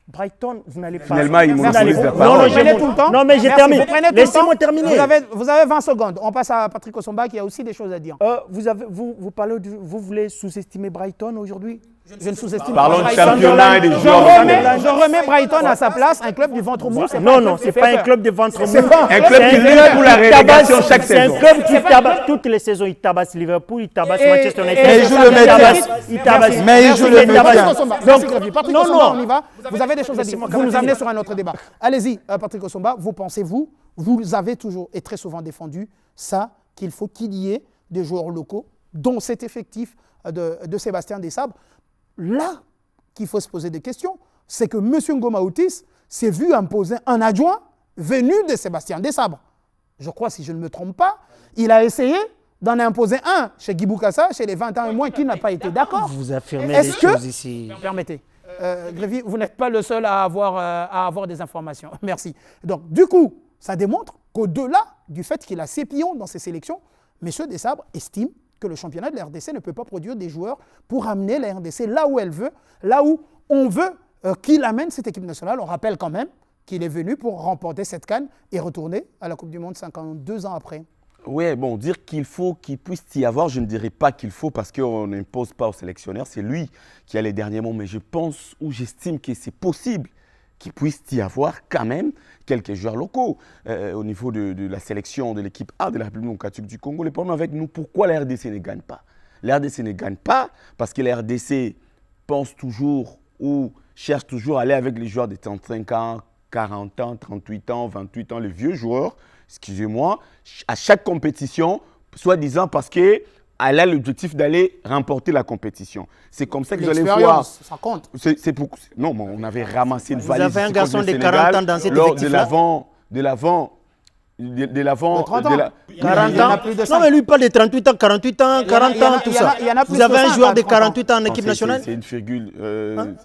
Brighton, vous n'allez pas... Finalement, ils monopolisent la parole. Vous prenez tout le temps. Non, mais j'ai terminé. Laissez-moi terminer. Vous avez 20 secondes. On passe à Patrick Osomba qui a aussi des choses à dire. Vous voulez sous-estimer Brighton aujourd'hui? Je ne sous-estime pas. Parlons de Brighton. championnat et des joueurs. Je remets Brighton à sa place, un club du ventre mou. Non, ce n'est pas un club de ventre mou. Un club qui lutte pour la relégation chaque saison. C'est un club qui tabasse toutes les saisons. Il tabasse Liverpool, il tabasse Manchester United. Mais il joue le maintien. Mais il joue le maintien. Patrick Osomba, on y va. Vous avez des choses à dire. Vous nous amenez sur un autre débat. Allez-y, Patrick Osomba, vous avez toujours et très souvent défendu ça, qu'il faut qu'il y ait des joueurs locaux, dont cet effectif de Sébastien Desabre. Là qu'il faut se poser des questions, c'est que M. Ngoma Otis s'est vu imposer un adjoint venu de Sébastien Desabre. Je crois, si je ne me trompe pas, il a essayé d'en imposer un chez Guy Boukassa, chez les 20 ans et moins, qui n'a pas été d'accord. Vous affirmez des choses ici. Permettez. Grévy, vous n'êtes pas le seul à avoir des informations. Merci. Donc, du coup, ça démontre qu'au-delà du fait qu'il a ses pions dans ses sélections, M. Desabre estime que le championnat de la RDC ne peut pas produire des joueurs pour amener la RDC là où elle veut, là où on veut qu'il amène cette équipe nationale. On rappelle quand même qu'il est venu pour remporter cette CAN et retourner à la Coupe du Monde 52 ans après. Oui, bon, dire qu'il faut qu'il puisse y avoir, je ne dirais pas qu'il faut parce qu'on n'impose pas au sélectionneur, c'est lui qui a les derniers mots, mais je pense ou j'estime que c'est possible qu'il puisse y avoir quand même quelques joueurs locaux au niveau de la sélection de l'équipe A de la République démocratique du Congo. Le problème avec nous, pourquoi la RDC ne gagne pas? La RDC ne gagne pas parce que la RDC pense toujours ou cherche toujours à aller avec les joueurs de 35 ans, 40 ans, 38 ans, 28 ans, les vieux joueurs, excusez-moi, à chaque compétition, soi-disant parce que elle a l'objectif d'aller remporter la compétition. C'est comme ça que vous allez voir. Ça compte. Non, mais on avait ramassé une valise. Vous avez un garçon de 40 ans dans cette effectif-là. De l'avant. 30 ans. 40 ans. Non, mais lui parle de 38 ans, 48 ans, 40 ans, tout ça. Vous avez un joueur de 48 ans en équipe nationale? C'est une virgule.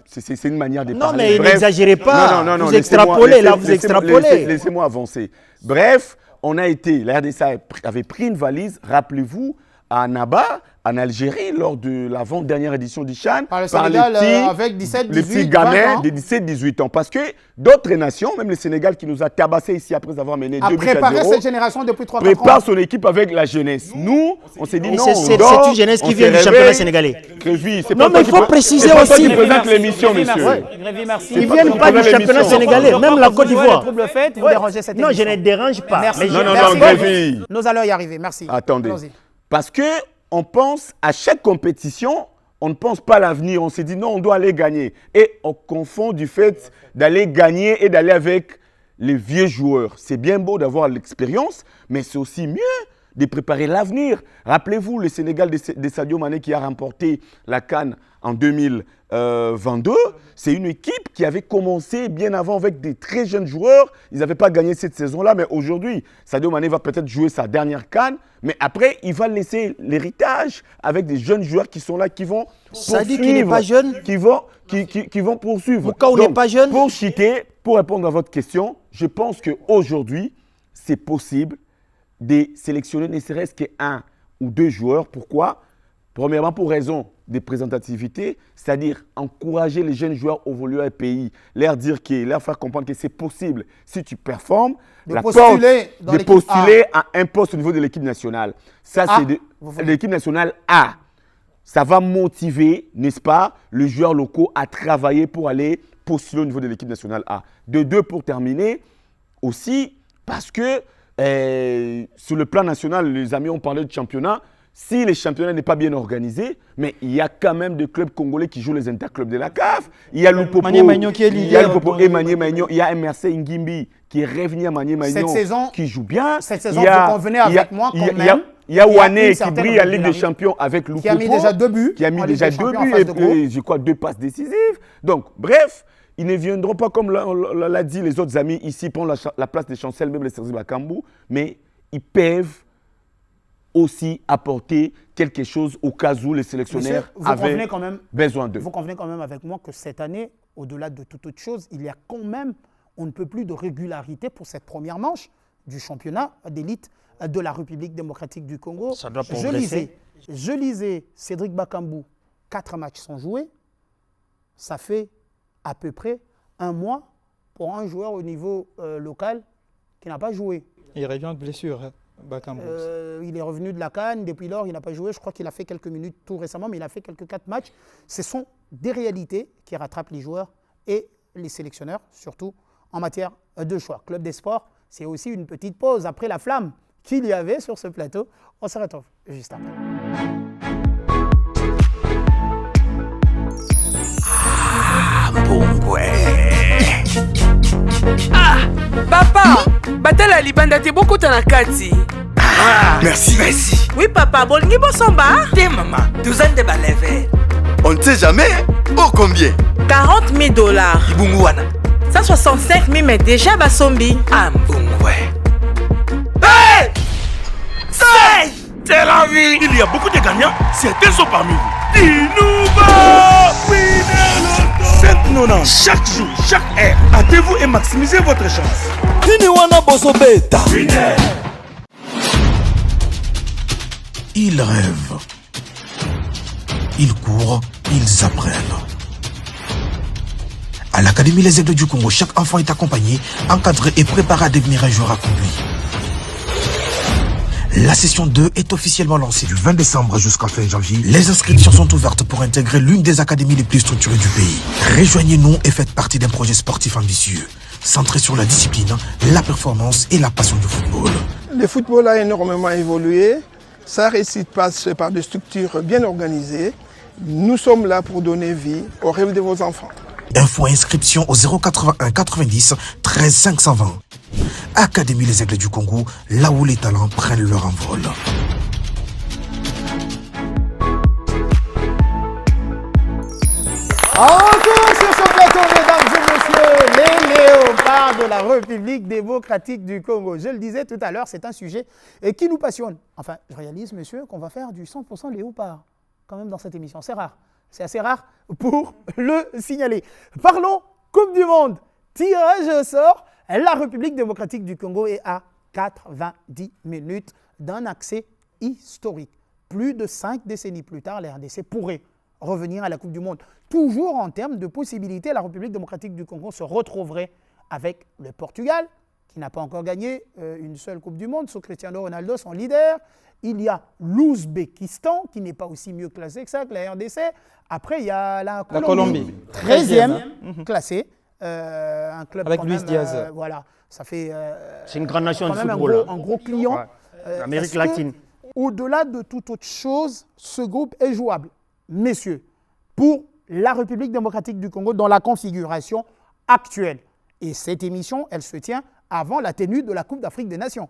C'est une manière de parler. Non, mais n'exagérez pas. Non, vous extrapolez, là, vous extrapolez. Laissez-moi avancer. Bref, la RDC avait pris une valise, rappelez-vous, à Annaba, en Algérie, lors de l'avant-dernière édition du CHAN, par les avec 17, 18, les petits gamins de 17-18 ans. Parce que d'autres nations, même le Sénégal qui nous a tabassé ici après avoir mené 2 buts à 0, préparé cette génération depuis 3 ans. Prépare son équipe avec la jeunesse. Nous, on s'est dit non, c'est une jeunesse qui vient du championnat sénégalais. Non, mais il faut préciser aussi. C'est pas toi qui l'émission, monsieur. Ils ne viennent pas du championnat sénégalais, même la Côte d'Ivoire. Non, je ne dérange pas. Non, Grévy. Nous allons y arriver, merci. Attendez. Parce qu'on pense à chaque compétition, on ne pense pas à l'avenir. On se dit non, on doit aller gagner. Et on confond du fait d'aller gagner et d'aller avec les vieux joueurs. C'est bien beau d'avoir l'expérience, mais c'est aussi mieux de préparer l'avenir. Rappelez-vous le Sénégal de Sadio Mané qui a remporté la CAN en 2022. C'est une équipe qui avait commencé bien avant avec des très jeunes joueurs. Ils n'avaient pas gagné cette saison-là, mais aujourd'hui, Sadio Mané va peut-être jouer sa dernière CAN, mais après, il va laisser l'héritage avec des jeunes joueurs qui sont là, qui vont Ça dit qu'il n'est pas jeune. Qui vont poursuivre. Pourquoi on n'est pas jeune? Pour citer, pour répondre à votre question, je pense qu'aujourd'hui, c'est possible de sélectionner ne serait-ce qu'un ou deux joueurs. Pourquoi? Premièrement, pour raison de représentativité, c'est-à-dire encourager les jeunes joueurs au évoluer au pays, leur faire comprendre que c'est possible, si tu performes, de postuler à un poste au niveau de l'équipe nationale. Ça, c'est de l'équipe nationale A. Ça va motiver, n'est-ce pas, les joueurs locaux à travailler pour aller postuler au niveau de l'équipe nationale A. De deux, pour terminer, aussi, parce que sur le plan national, les amis ont parlé de championnat. Si le championnat n'est pas bien organisé, mais il y a quand même des clubs congolais qui jouent les interclubs de la CAF. Il y a Lupopo, qui est leader. Il y a MRC Ngimbi qui est revenu à Manier Magnon, qui joue bien. Cette saison, vous convenez avec moi quand même. Il y a Wané qui brille en Ligue des Champions avec Lupopo. Qui a mis déjà 2 buts. Qui a mis déjà 2 buts et je crois 2 passes décisives. Donc, bref, ils ne viendront pas, comme l'a dit les autres amis ici, prendre la place des Chancel, même les Sergi Bakambu, mais ils peuvent aussi apporter quelque chose au cas où les sélectionneurs avaient besoin d'eux. Vous convenez quand même avec moi que cette année, au-delà de toute autre chose, il y a quand même, on ne peut plus de régularité pour cette première manche du championnat d'élite de la République démocratique du Congo. Ça doit progresser. Je lisais Cédric Bakambu, 4 matchs sans jouer. Ça fait à peu près 1 mois pour un joueur au niveau local qui n'a pas joué. Il revient de blessure, Bakambu. Il est revenu de la CAN, depuis lors il n'a pas joué. Je crois qu'il a fait quelques minutes tout récemment, mais il a fait quelques 4 matchs. Ce sont des réalités qui rattrapent les joueurs et les sélectionneurs, surtout en matière de choix. Club des Sports, c'est aussi une petite pause après la flamme qu'il y avait sur ce plateau. On se retrouve juste après. Papa, batala libanda te beaucoup na kati. Merci. Oui papa, bolingi bosomba. Te maman, 12 ans de balève. On ne sait jamais. Oh combien? 40 000 $. Ibungu wana. 165 000 mais déjà basombi. Ah mbungwe. Hey! C'est la vie. Il y a beaucoup de gagnants. Certains sont parmi vous. Dinouba Winner chaque jour, chaque heure. Hâtez-vous et maximisez votre chance. Tiniwana Bosobeta. Ils rêvent. Ils courent, ils apprennent. À l'Académie Les Aigles du Congo, chaque enfant est accompagné, encadré et préparé à devenir un joueur accompli. La session 2 est officiellement lancée du 20 décembre jusqu'à fin janvier. Les inscriptions sont ouvertes pour intégrer l'une des académies les plus structurées du pays. Rejoignez-nous et faites partie d'un projet sportif ambitieux, centré sur la discipline, la performance et la passion du football. Le football a énormément évolué. Sa réussite passe par des structures bien organisées. Nous sommes là pour donner vie aux rêves de vos enfants. Info inscription au 081 90 13 520. Académie Les Aigles du Congo, là où les talents prennent leur envol. Retour sur ce plateau, mesdames et messieurs, les léopards de la République démocratique du Congo. Je le disais tout à l'heure, c'est un sujet qui nous passionne. Enfin, je réalise, monsieur, qu'on va faire du 100% léopard quand même dans cette émission. C'est rare. C'est assez rare pour le signaler. Parlons Coupe du Monde. Tirage au sort. La République démocratique du Congo est à 90 minutes d'un accès historique. Plus de 5 décennies plus tard, la RDC pourrait revenir à la Coupe du Monde. Toujours en termes de possibilités, la République démocratique du Congo se retrouverait avec le Portugal, qui n'a pas encore gagné une seule Coupe du Monde, sous Cristiano Ronaldo, son leader. Il y a l'Ouzbékistan, qui n'est pas aussi mieux classé que ça, que la RDC. Après, il y a la Colombie. 13e classée. Un club avec Luis Diaz. Voilà, ça fait. C'est une grande nation de football. Un gros client. Ouais. Amérique latine. Au-delà de toute autre chose, ce groupe est jouable, messieurs, pour la République démocratique du Congo dans la configuration actuelle. Et cette émission, elle se tient avant la tenue de la Coupe d'Afrique des Nations,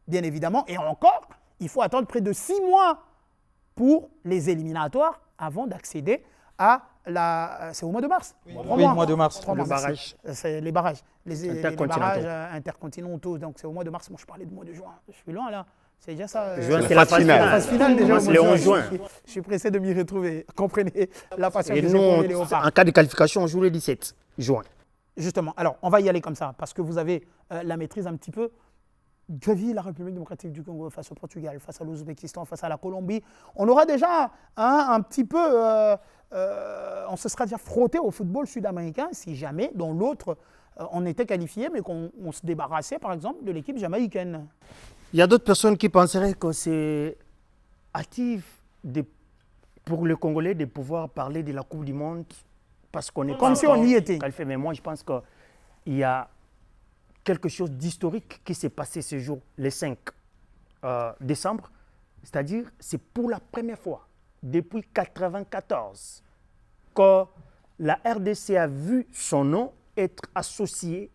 bien évidemment. Et encore, il faut attendre près de 6 mois pour les éliminatoires avant d'accéder à la... C'est au mois de mars. Oui, mois de mars. Le barrage. C'est les barrages. Les barrages intercontinentaux. Donc c'est au mois de mars. Moi, je parlais du mois de juin. Je suis loin là. C'est déjà ça. Juin, c'est la phase finale. La phase finale déjà. C'est le 11 juin. Je suis pressé de m'y retrouver. Comprenez la passion Et que nous, j'ai pour les léopards. en cas de qualification, on joue le 17 juin. Justement. Alors, on va y aller comme ça parce que vous avez la maîtrise un petit peu. Grévy, la République démocratique du Congo face au Portugal, face à l'Ouzbékistan, face à la Colombie. On aura déjà un petit peu, on se sera déjà frotté au football sud-américain si jamais, dans l'autre, on était qualifié, mais qu'on se débarrassait, par exemple, de l'équipe jamaïcaine. Il y a d'autres personnes qui penseraient que c'est hâtif pour les Congolais de pouvoir parler de la Coupe du Monde parce qu'on est comme si on y était. Mais moi, je pense qu'il y a quelque chose d'historique qui s'est passé ce jour, le 5 décembre. C'est-à-dire, c'est pour la première fois depuis 1994 que la RDC a vu son nom être associé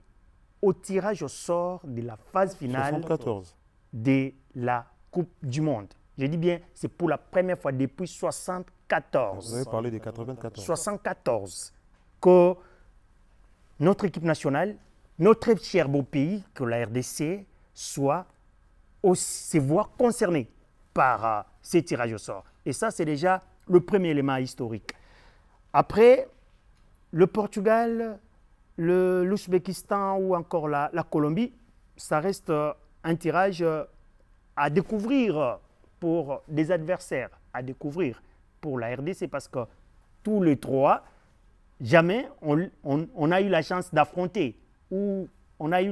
au tirage au sort de la phase finale 74. de la Coupe du Monde. Je dis bien, c'est pour la première fois depuis 1974. Vous avez parlé des 94. 1974 que notre équipe nationale, notre cher beau pays, que la RDC se voit concernée par ces tirages au sort. Et ça, c'est déjà le premier élément historique. Après, le Portugal, l'Ouzbékistan ou encore la Colombie, ça reste un tirage à découvrir pour des adversaires, à découvrir pour la RDC parce que tous les trois, jamais on a eu la chance d'affronter où on a eu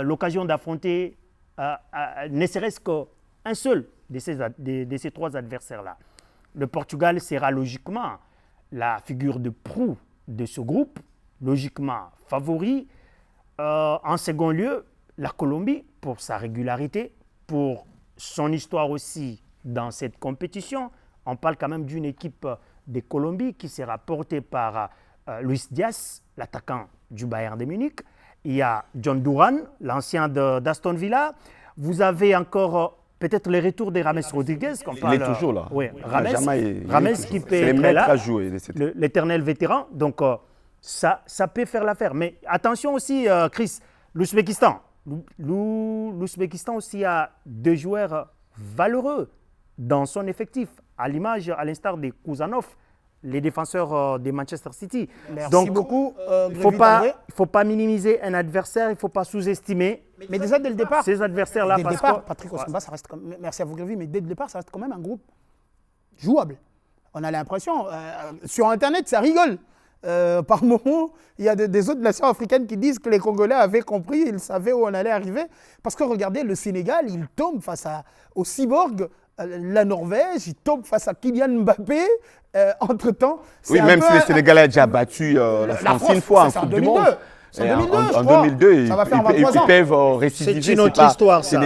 l'occasion d'affronter ne serait-ce qu'un seul de ces trois adversaires-là. Le Portugal sera logiquement la figure de proue de ce groupe, logiquement favori. En second lieu, la Colombie, pour sa régularité, pour son histoire aussi dans cette compétition. On parle quand même d'une équipe de Colombie qui sera portée par Luis Diaz, l'attaquant du Bayern de Munich. Il y a John Duran, l'ancien d'Aston Villa. Vous avez encore peut-être le retour de James Rodriguez. Il est toujours là. Oui, Rames qui peut être être là, à jouer. l'éternel vétéran. Donc, ça peut faire l'affaire. Mais attention aussi, Chris, l'Ouzbékistan. L'Ouzbékistan aussi a deux joueurs valeureux dans son effectif, à l'image, à l'instar de Kouzanov, les défenseurs de Manchester City. Merci donc, beaucoup. Il ne faut pas minimiser un adversaire, il ne faut pas sous-estimer. Mais déjà dès le départ, ces adversaires-là. Dès le départ, Patrick Osumba, ça reste comme, merci à vous Grévy, mais dès le départ, ça reste quand même un groupe jouable. On a l'impression, sur Internet, ça rigole. Par moment, il y a des autres nations africaines qui disent que les Congolais avaient compris, ils savaient où on allait arriver. Parce que regardez, le Sénégal, il tombe face au cyborg, la Norvège, il tombe face à Kylian Mbappé. Entre-temps, oui, même si le Sénégal a déjà battu la France une fois en Coupe du Monde. En 2002, ça va faire ils peuvent récidiver. C'est une autre histoire, ça.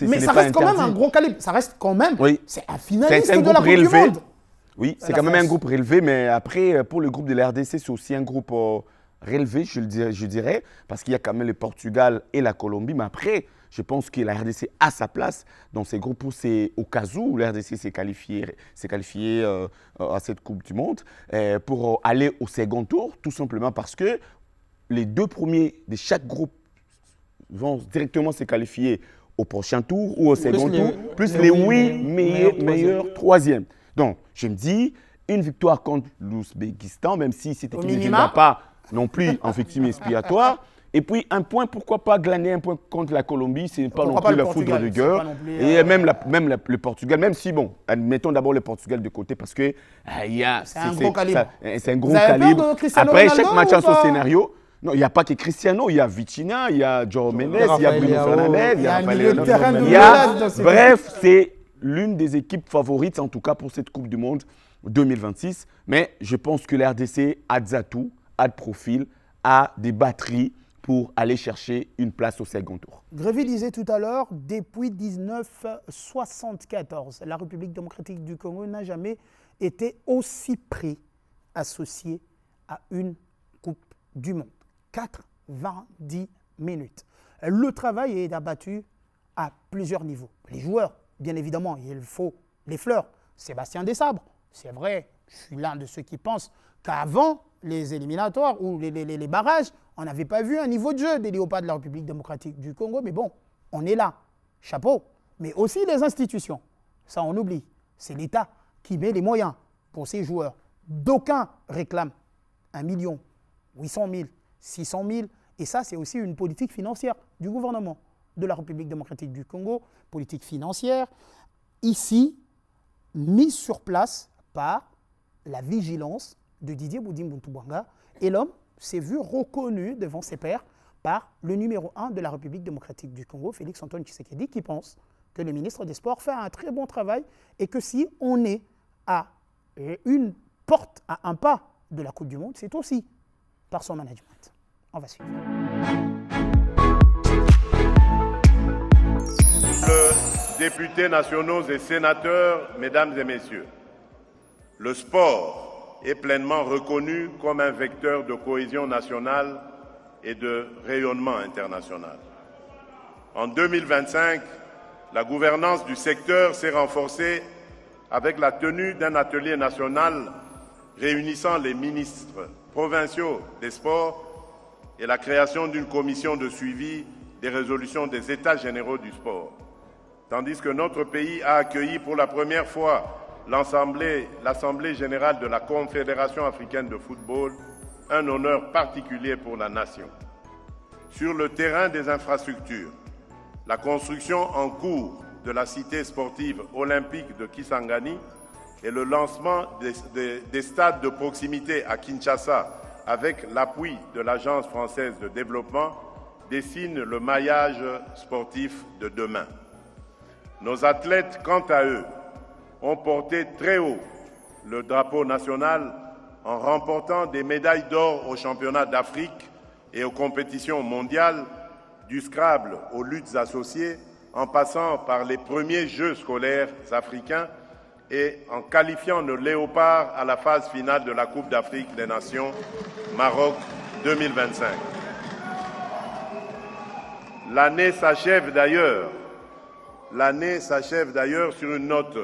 Mais ça reste quand même un gros calibre. Ça reste quand même. Oui. C'est un finaliste de la Coupe du Monde. Oui, c'est quand même un groupe relevé, mais après, pour le groupe de la RDC, c'est aussi un groupe relevé, je dirais, parce qu'il y a quand même le Portugal et la Colombie. Mais après, je pense que la RDC a sa place dans ces groupes où c'est au cas où la RDC s'est qualifiée à cette Coupe du Monde pour aller au second tour, tout simplement parce que les deux premiers de chaque groupe vont directement se qualifier au prochain tour ou au second tour, plus les 8 meilleurs troisièmes. Donc, je me dis, une victoire contre l'Ouzbékistan, même si cette équipe ne viendra pas non plus en victime expiatoire. Et puis, un point, pourquoi pas glaner un point contre la Colombie, ce n'est pas non plus la foudre de guerre. Et même le Portugal, même si, bon, admettons d'abord le Portugal de côté parce que c'est un gros calibre. C'est un gros calibre. Après, chaque match a son scénario. Non, il n'y a pas que Cristiano, il y a Vitinha, il y a João Mendes, il y a Bruno Fernandes, il y a Rafael. Bref, c'est l'une des équipes favorites, en tout cas pour cette Coupe du Monde 2026. Mais je pense que la RDC a des atouts, a de profil, a des batteries pour aller chercher une place au second tour. Grévy disait tout à l'heure, depuis 1974, la République démocratique du Congo n'a jamais été aussi près associée à une Coupe du Monde. 4 90 minutes. Le travail est abattu à plusieurs niveaux. Les joueurs, bien évidemment, il faut les fleurs. Sébastien Desabre, c'est vrai, je suis l'un de ceux qui pensent qu'avant les éliminatoires ou les barrages, on n'avait pas vu un niveau de jeu des Léopards de la République démocratique du Congo. Mais bon, on est là. Chapeau. Mais aussi les institutions. Ça, on oublie. C'est l'État qui met les moyens pour ces joueurs. D'aucuns réclament 1 million, 800 000, 600 000. Et ça, c'est aussi une politique financière du gouvernement de la République démocratique du Congo. Politique financière, ici, mise sur place par la vigilance de Didier Boudi-Mboutouanga. Et l'homme s'est vu reconnu devant ses pairs par le numéro 1 de la République démocratique du Congo, Félix Antoine Tshisekedi, qui pense que le ministre des Sports fait un très bon travail et que si on est à une porte, à un pas de la Coupe du Monde, c'est aussi par son management. On va suivre. Députés nationaux et sénateurs, mesdames et messieurs, le sport est pleinement reconnu comme un vecteur de cohésion nationale et de rayonnement international. En 2025, la gouvernance du secteur s'est renforcée avec la tenue d'un atelier national réunissant les ministres provinciaux des sports et la création d'une commission de suivi des résolutions des États généraux du sport. Tandis que notre pays a accueilli pour la première fois l'Assemblée générale de la Confédération africaine de football, un honneur particulier pour la nation. Sur le terrain des infrastructures, la construction en cours de la cité sportive olympique de Kisangani et le lancement des stades de proximité à Kinshasa avec l'appui de l'Agence française de développement dessinent le maillage sportif de demain. Nos athlètes, quant à eux, ont porté très haut le drapeau national en remportant des médailles d'or aux championnats d'Afrique et aux compétitions mondiales, du Scrabble aux luttes associées, en passant par les premiers Jeux scolaires africains et en qualifiant nos léopards à la phase finale de la Coupe d'Afrique des Nations Maroc 2025. L'année s'achève d'ailleurs sur une note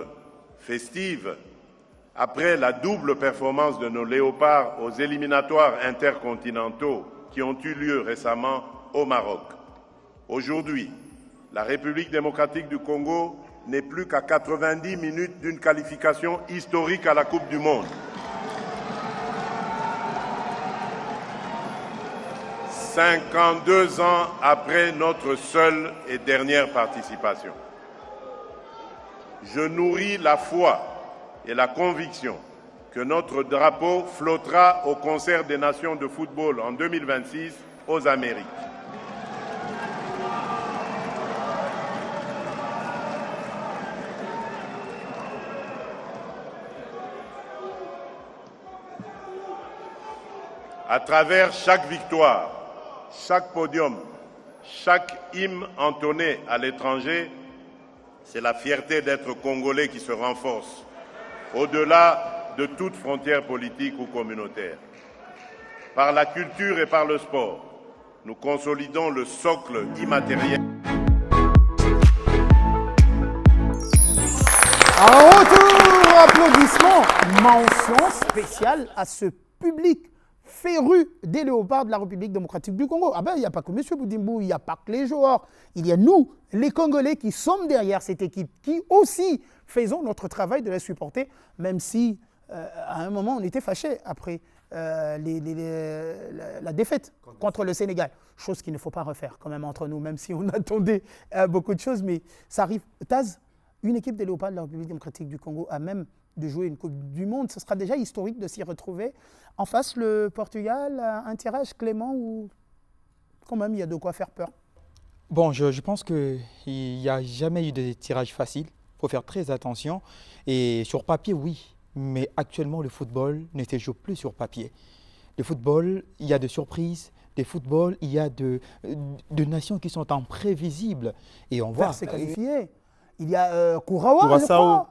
festive après la double performance de nos léopards aux éliminatoires intercontinentaux qui ont eu lieu récemment au Maroc. Aujourd'hui, la République démocratique du Congo n'est plus qu'à 90 minutes d'une qualification historique à la Coupe du Monde. 52 ans après notre seule et dernière participation. Je nourris la foi et la conviction que notre drapeau flottera au concert des nations de football en 2026 aux Amériques. À travers chaque victoire, chaque podium, chaque hymne entonné à l'étranger, c'est la fierté d'être Congolais qui se renforce, au-delà de toute frontière politique ou communautaire. Par la culture et par le sport, nous consolidons le socle immatériel. En retour, applaudissements, mention spéciale à ce public féru des léopards de la République démocratique du Congo. Ah ben, il n'y a pas que M. Boudimbou, il n'y a pas que les joueurs. Il y a nous, les Congolais, qui sommes derrière cette équipe, qui aussi faisons notre travail de la supporter, même si à un moment on était fâchés après la défaite contre le Sénégal. Chose qu'il ne faut pas refaire quand même entre nous, même si on attendait beaucoup de choses, mais ça arrive. Taz, une équipe des léopards de la République démocratique du Congo a même de jouer une Coupe du Monde. Ce sera déjà historique de s'y retrouver. En face, le Portugal, un tirage clément où quand même il y a de quoi faire peur. Bon, je pense qu'il n'y a jamais eu de tirage facile. Il faut faire très attention. Et sur papier, oui. Mais actuellement, le football ne se joue plus sur papier. Le football, il y a de surprises. Le football, il y a de nations qui sont imprévisibles. Et on voit... C'est qualifié. Il y a Curaçao,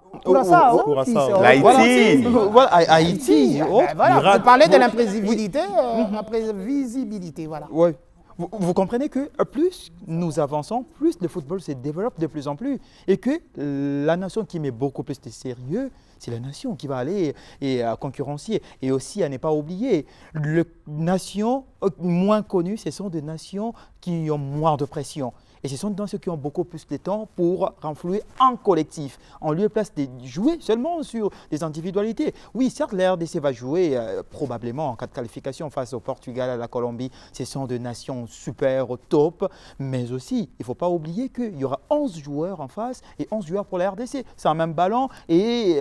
l'Haïti. Voilà, Haïti. Voilà, vous parlez de l'imprévisibilité. Voilà. Ouais. Vous comprenez que plus nous avançons, plus le football se développe de plus en plus. Et que la nation qui met beaucoup plus de sérieux, c'est la nation qui va aller et concurrencier. Et aussi, à ne pas oublier, les nations moins connues, ce sont des nations qui ont moins de pression. Et ce sont dans ceux qui ont beaucoup plus de temps pour renflouer en collectif, en lieu et place de jouer seulement sur des individualités. Oui, certes, la RDC va jouer probablement en cas de qualification face au Portugal, à la Colombie. Ce sont des nations super au top. Mais aussi, il ne faut pas oublier qu'il y aura 11 joueurs en face et 11 joueurs pour la RDC. C'est un même ballon et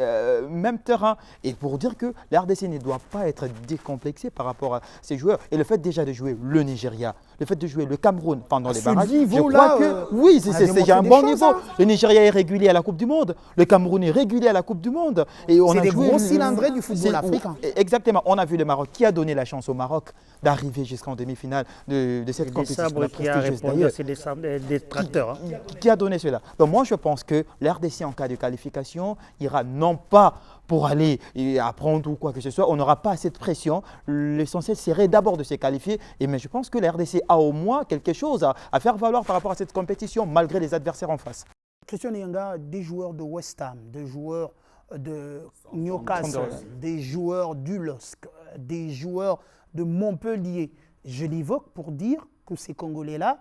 même terrain. Et pour dire que la RDC ne doit pas être décomplexée par rapport à ces joueurs. Et le fait déjà de jouer le Nigeria, le fait de jouer le Cameroun pendant les barrages, je crois que oui, c'est un bon niveau. Le Nigeria est régulier à la Coupe du Monde, le Cameroun est régulier à la Coupe du Monde. C'est des gros cylindrés du football africain. Exactement. On a vu le Maroc qui a donné la chance au Maroc d'arriver jusqu'en demi-finale de cette compétition. Qui a répondu, c'est des tracteurs. Qui a donné cela. Donc moi, je pense que l'RDC en cas de qualification ira non pas pour aller apprendre ou quoi que ce soit, on n'aura pas assez de pression. L'essentiel serait d'abord de se qualifier. Mais je pense que la RDC a au moins quelque chose à faire valoir par rapport à cette compétition, malgré les adversaires en face. Christian Nyanga, des joueurs de West Ham, des joueurs de Newcastle, des joueurs d'Ulsk, des joueurs de Montpellier. Je l'évoque pour dire que ces Congolais-là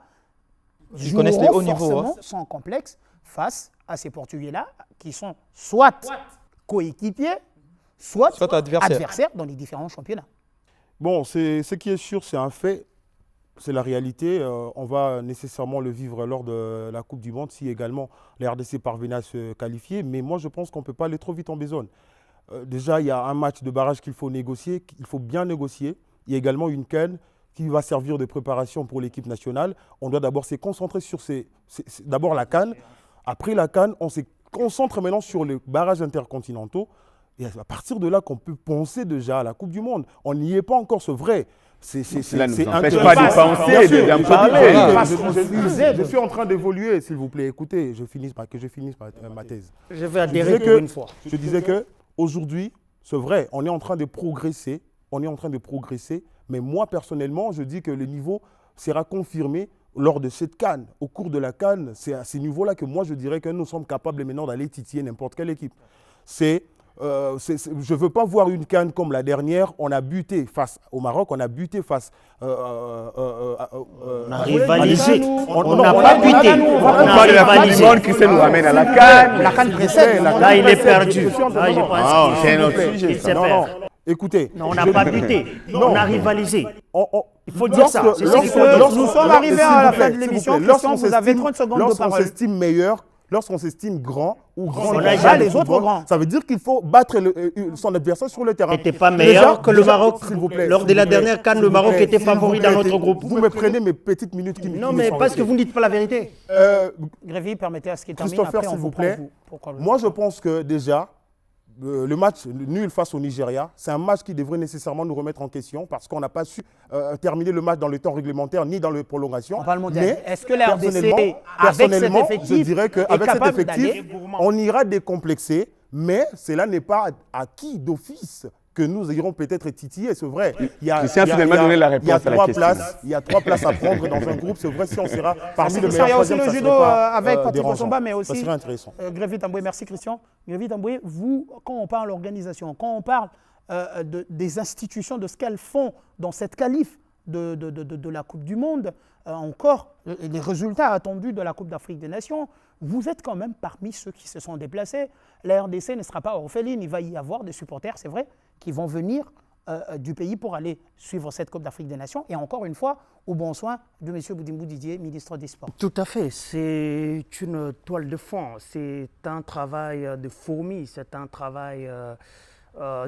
connaissent les hauts niveaux, forcément sans complexe face à ces Portugais-là qui sont soit coéquipiers, soit adversaires dans les différents championnats. Bon, ce qui est sûr, c'est un fait, c'est la réalité. On va nécessairement le vivre lors de la Coupe du Monde si également les RDC parvenaient à se qualifier. Mais moi, je pense qu'on ne peut pas aller trop vite en besogne. Déjà, il y a un match de barrage qu'il faut négocier, qu'il faut bien négocier. Il y a également une CAN qui va servir de préparation pour l'équipe nationale. On doit d'abord se concentrer sur d'abord la CAN. Après la CAN, on se concentre maintenant sur les barrages intercontinentaux. Et à partir de là qu'on peut penser déjà à la Coupe du Monde. On n'y est pas encore, c'est vrai. Cela ne nous empêche pas d'y penser et de bien parler. Je suis en train d'évoluer, s'il vous plaît. Écoutez, que je finisse ma thèse. Je vais adhérer pour une fois. Je disais qu'aujourd'hui, c'est vrai, on est en train de progresser. Mais moi, personnellement, je dis que le niveau sera confirmé lors de cette CAN. Au cours de la CAN, c'est à ce niveau-là que moi, je dirais que nous sommes capables maintenant d'aller titiller n'importe quelle équipe. Je ne veux pas voir une CAN comme la dernière. On a buté face au Maroc, on a buté face... on a rivalisé. On n'a pas buté. On parle de la Coupe du Monde qui se nous ramène à la CAN. La CAN précède. Là, il est perdu. Là, je pense c'est un autre sujet. qu'il sait faire. Écoutez, on n'a pas buté, on a rivalisé. Il faut dire ça. Nous sommes arrivés à la fin de l'émission. Christian, vous avez 30 secondes de parole. Lorsqu'on s'estime meilleur, lorsqu'on s'estime grand ou grand, on a les autres grands. Ça veut dire qu'il faut battre son adversaire sur le terrain. N'était pas meilleur que le Maroc. Lors de la dernière CAN, le Maroc était favori dans notre groupe. Vous me prenez mes petites minutes qui me Non, mais parce que vous ne dites pas la vérité. Grévy, permettez à ce qu'il termine. Christopher, s'il vous plaît. Moi, je pense que déjà, le match nul face au Nigeria, c'est un match qui devrait nécessairement nous remettre en question parce qu'on n'a pas su terminer le match dans le temps réglementaire ni dans les prolongations. On parle mondial. Est-ce que la RDC, avec cet effectif, je dirais qu'avec cet effectif, on ira décomplexer, mais cela n'est pas acquis d'office que nous irons peut-être titiller, c'est vrai. Il y a 3 places à prendre dans un groupe, c'est vrai, si on sera parmi les meilleurs. Il y a aussi le judo avec Patrick Osomba, mais aussi intéressant. Grévy Tamboué, merci Christian. Grévy Tamboué, vous, quand on parle d'organisation, quand on parle des institutions, de ce qu'elles font dans cette qualif de la Coupe du Monde, encore les résultats attendus de la Coupe d'Afrique des Nations, vous êtes quand même parmi ceux qui se sont déplacés. La RDC ne sera pas orpheline, il va y avoir des supporters, c'est vrai, qui vont venir du pays pour aller suivre cette Coupe d'Afrique des Nations. Et encore une fois, au bon soin de M. Boudimbou Didier, ministre des Sports. Tout à fait. C'est une toile de fond. C'est un travail de fourmi. C'est un travail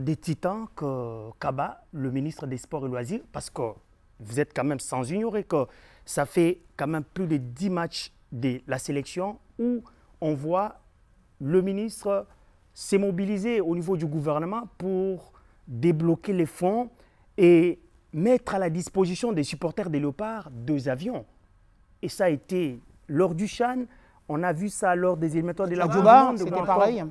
des titans qu'abat le ministre des Sports et Loisirs. Parce que vous êtes quand même sans ignorer que ça fait quand même plus de 10 matchs de la sélection où on voit le ministre s'est mobilisé au niveau du gouvernement pour débloquer les fonds et mettre à la disposition des supporters des Léopards 2 avions. Et ça a été lors du CHAN, on a vu ça lors des éliminatoires de la Coupe du Monde. C'était pareil.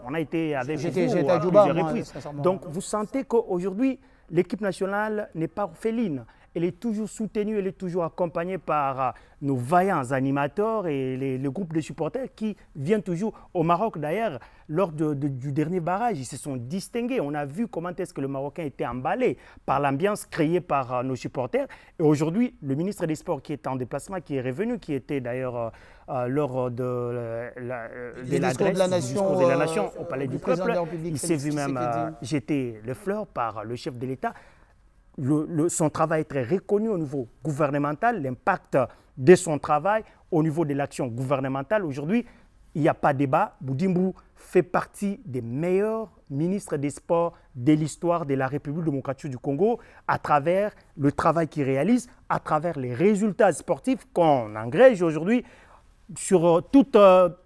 On a été avec vous à Djouba, plusieurs reprises. Donc vous sentez qu'aujourd'hui, l'équipe nationale n'est pas orpheline. elle est toujours soutenue, elle est toujours accompagnée par nos vaillants animateurs et le groupe de supporters qui viennent toujours au Maroc. D'ailleurs, lors du dernier barrage, ils se sont distingués. On a vu comment est-ce que le Marocain était emballé par l'ambiance créée par nos supporters. Et aujourd'hui, le ministre des Sports qui est en déplacement, qui est revenu, qui était d'ailleurs lors de discours de la nation au Palais du président Peuple, de la République, il s'est vu même jeter les fleurs par le chef de l'État. Son travail est très reconnu au niveau gouvernemental, l'impact de son travail au niveau de l'action gouvernementale. Aujourd'hui, il n'y a pas de débat. Boudimbo fait partie des meilleurs ministres des Sports de l'histoire de la République démocratique du Congo à travers le travail qu'il réalise, à travers les résultats sportifs qu'on engrège aujourd'hui sur toute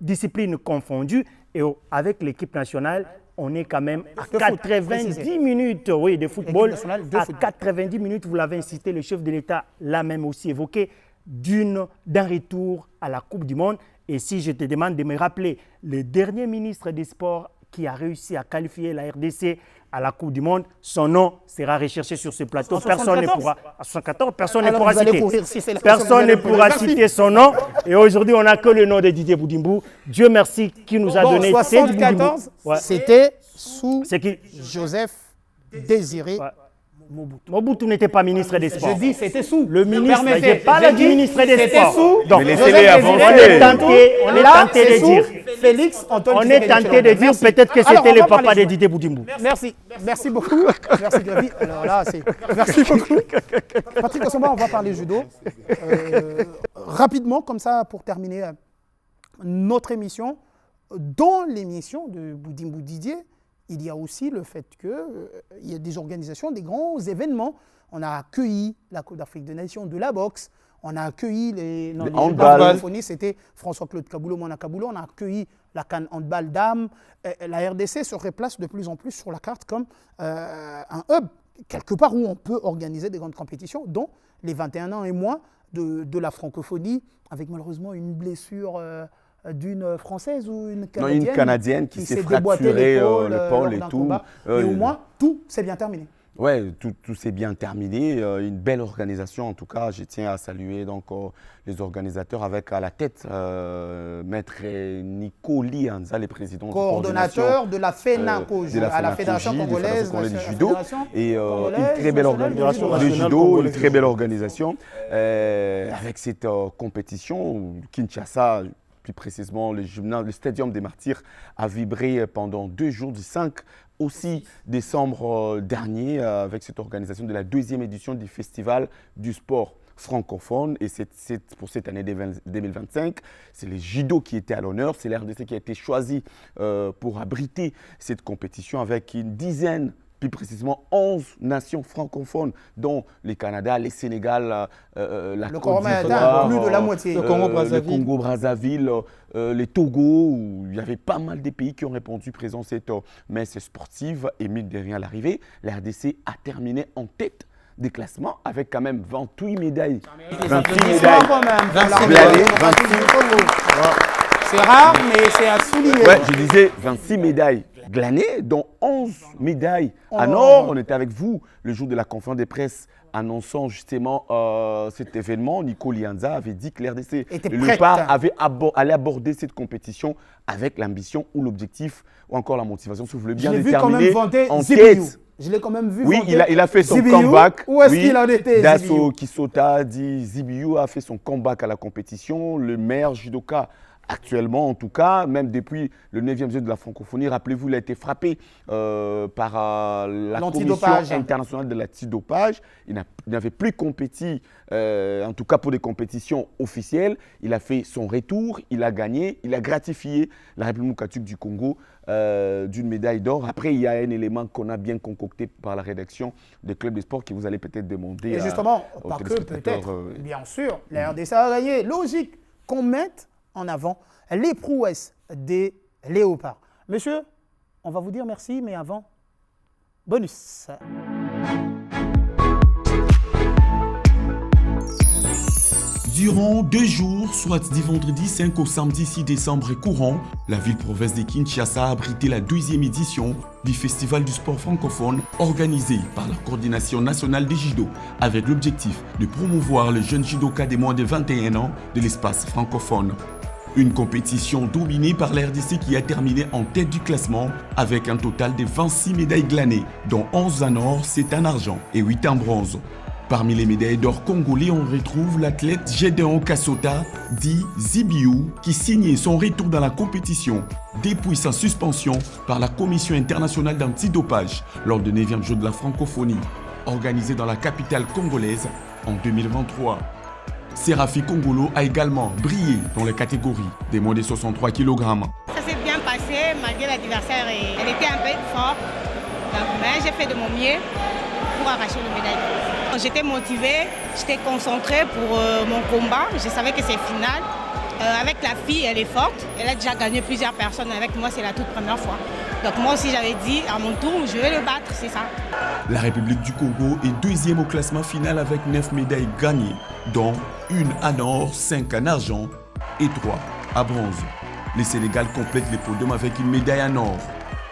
discipline confondue. Et avec l'équipe nationale, on est quand même à 90 minutes de football. À 90 minutes, vous l'avez incité, le chef de l'État l'a même aussi évoqué, d'un retour à la Coupe du Monde. Et si je te demande de me rappeler le dernier ministre des Sports qui a réussi à qualifier la RDC à la Coupe du Monde, son nom sera recherché sur ce plateau. Personne ne pourra, à 74, personne ne pourra citer. Personne ne pourra citer son nom. Et aujourd'hui, on n'a que le nom de Didier Boudimbo. Dieu merci qui nous a donné 74, c'était sous Joseph Désiré Mobutu n'était pas ministre des Sports. Je dis c'était sous. Le ministre, je n'ai pas dit ministre des Sports. Sous. Donc, mais laissez-les avancer. On est tenté de dire. Félix Antoine. On est tenté de dire peut-être que c'était le papa de Didier Boudimbo. Merci. Merci beaucoup. Merci Grévy. Alors là, c'est. Merci beaucoup. Patrick Osomba, on va parler judo. Rapidement, comme ça, pour terminer notre émission. Dans l'émission de Boudimbo Didier, il y a aussi le fait qu'il y a des organisations, des grands événements. On a accueilli la Coupe d'Afrique des Nations de la boxe. On a accueilli les handball. C'était François-Claude Kaboulou, Mona Kaboulou. On a accueilli la CAN handball dames. La RDC se replace de plus en plus sur la carte comme un hub, quelque part où on peut organiser des grandes compétitions, dont les 21 ans et moins de la francophonie, avec malheureusement une blessure d'une Française ou une Canadienne, une Canadienne qui s'est fracturé l'épaule et tout. Mais au moins, tout s'est bien terminé. Oui, tout s'est bien terminé. Une belle organisation, en tout cas. Je tiens à saluer donc, les organisateurs avec à la tête Maître Nico Lianza, le président coordonnateur de la FENACO, à la Fédération congolaise du judo. Et une très belle organisation de judo, une très belle organisation. Avec cette compétition, Kinshasa, plus précisément le Stadium des Martyrs, a vibré pendant 2 jours du 5 aussi décembre dernier avec cette organisation de la 2e édition du Festival du sport francophone. Et pour cette année 2025, c'est le judo qui était à l'honneur. C'est l'RDC qui a été choisi pour abriter cette compétition avec une dizaine, plus précisément 11 nations francophones, dont le Canada, le Sénégal, la Côte d'Ivoire, plus de la moitié. Le Congo-Brazzaville, le Togo, où il y avait pas mal de pays qui ont répondu présent à cette messe sportive. Et mine de rien à l'arrivée, la RDC a terminé en tête des classements avec quand même 28 médailles. 28 médailles. C'est rare, mais c'est à souligner. Ouais, je disais 26 médailles glanées, dont 11 médailles en or. On était avec vous le jour de la conférence de presse annonçant justement cet événement. Nico Lianza avait dit que l'RDC, le Léopard, allait aborder cette compétition avec l'ambition ou l'objectif ou encore la motivation, si vous voulez bien déterminer en tête. Je l'ai quand même vu. Oui, il a fait son comeback. Où est-ce qu'il en était, Dasso Kisota dit Zibiou a fait son comeback à la compétition. Le meilleur judoka actuellement, en tout cas, même depuis le 9e jeu de la francophonie, rappelez-vous, il a été frappé par la Commission internationale de l'antidopage. Il n'avait plus compéti, en tout cas pour des compétitions officielles. Il a fait son retour, il a gagné, il a gratifié la République démocratique du Congo d'une médaille d'or. Après, il y a un élément qu'on a bien concocté par la rédaction des clubs de sport que vous allez peut-être demander. Et justement, pas que peut-être, bien sûr, la RDC a gagné. Logique qu'on mette en avant les prouesses des léopards. Monsieur, on va vous dire merci, mais avant, bonus. Du Durant 2 jours, soit du vendredi 5 au samedi 6 décembre courant, la ville-province de Kinshasa a abrité la 12e édition du Festival du sport francophone organisé par la Coordination nationale des judo avec l'objectif de promouvoir les jeunes judokas de moins de 21 ans de l'espace francophone. Une compétition dominée par la RDC qui a terminé en tête du classement avec un total de 26 médailles glanées, dont 11 en or, 7 en argent et 8 en bronze. Parmi les médailles d'or congolais, on retrouve l'athlète Gédéon Kassota, dit Zibiou, qui signait son retour dans la compétition depuis sa suspension par la Commission internationale d'antidopage lors du 9e jeu de la francophonie, organisé dans la capitale congolaise en 2023. Séraphie Kongolo a également brillé dans les catégories des moins de 63 kg. Ça s'est bien passé, malgré l'adversaire, elle était un peu forte, mais j'ai fait de mon mieux pour arracher le médaille. J'étais motivée, j'étais concentrée pour mon combat, je savais que c'est final. Avec la fille, elle est forte, elle a déjà gagné plusieurs personnes, avec moi c'est la toute première fois. Donc moi aussi j'avais dit à mon tour, je vais le battre, c'est ça. La République du Congo est 2e au classement final avec 9 médailles gagnées, dont 1 en or, 5 en argent et 3 en bronze. Le Sénégal complète les podiums avec une médaille en or.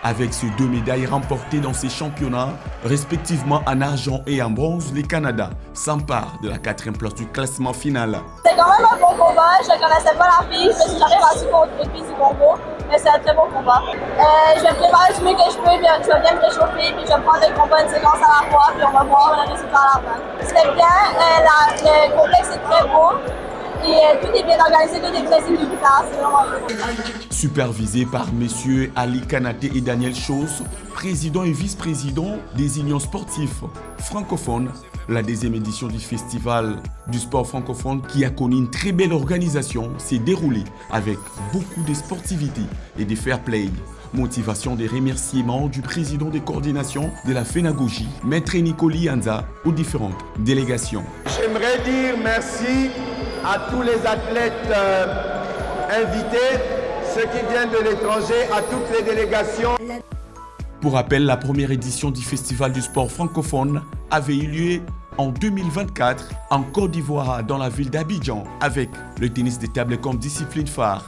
Avec ces 2 médailles remportées dans ces championnats, respectivement en argent et en bronze, le Canada s'empare de la 4e place du classement final. C'est quand même un bon combat, je ne connaissais pas la fille, mais si j'arrive à suivre le fils du Congo, mais c'est un très bon combat. Je vais préparer du mieux que je peux, puis je vais bien me réchauffer, puis je vais prendre les combats une séquence à la fois, puis on va voir le résultat à la fin. C'était bien, le complexe est très beau. Et tout est bien organisé, tout est très efficace, c'est vraiment bien. Supervisé par M. Ali Kanaté et Daniel Chose, président et vice-président des unions sportives francophones, la 2e édition du Festival du sport francophone qui a connu une très belle organisation s'est déroulée avec beaucoup de sportivité et de fair play. Motivation des remerciements du président des coordinations de la Fénagogie, Maître Nicoli Anza, aux différentes délégations. J'aimerais dire merci à tous les athlètes invités, ceux qui viennent de l'étranger, à toutes les délégations. Pour rappel, la première édition du Festival du sport francophone avait eu lieu en 2024 en Côte d'Ivoire, dans la ville d'Abidjan, avec le tennis de table comme discipline phare.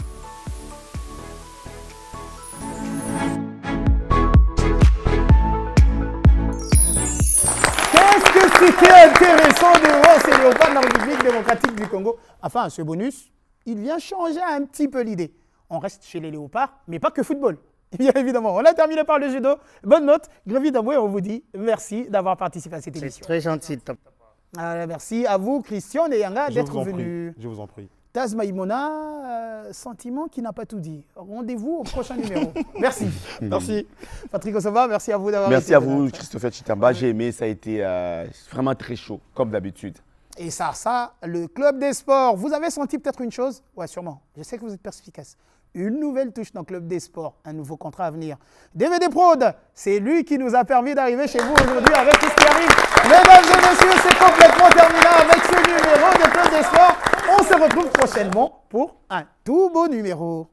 C'était intéressant de voir ces léopards dans la République démocratique du Congo. Enfin, ce bonus, il vient changer un petit peu l'idée. On reste chez les léopards, mais pas que football. Bien évidemment, on a terminé par le judo. Bonne note. Grévy Damoué, on vous dit merci d'avoir participé à cette émission. C'est très gentil. Merci à vous, Christian et Yanga, d'être venus. Je vous en prie. Taz Maïmona, sentiment qui n'a pas tout dit. Rendez-vous au prochain numéro. Merci. Merci. Patrick Osoba, merci à vous d'avoir été. Merci à vous, Christophe Chitamba. J'ai aimé, ça a été vraiment très chaud, comme d'habitude. Et ça, le club des sports. Vous avez senti peut-être une chose? Ouais, sûrement. Je sais que vous êtes perspicace. Une nouvelle touche dans le club des sports, un nouveau contrat à venir. DVD Prod, c'est lui qui nous a permis d'arriver chez vous aujourd'hui avec tout ce qui arrive. Mesdames et messieurs, c'est complètement terminé avec ce numéro de club des sports. On se retrouve prochainement pour un tout beau numéro.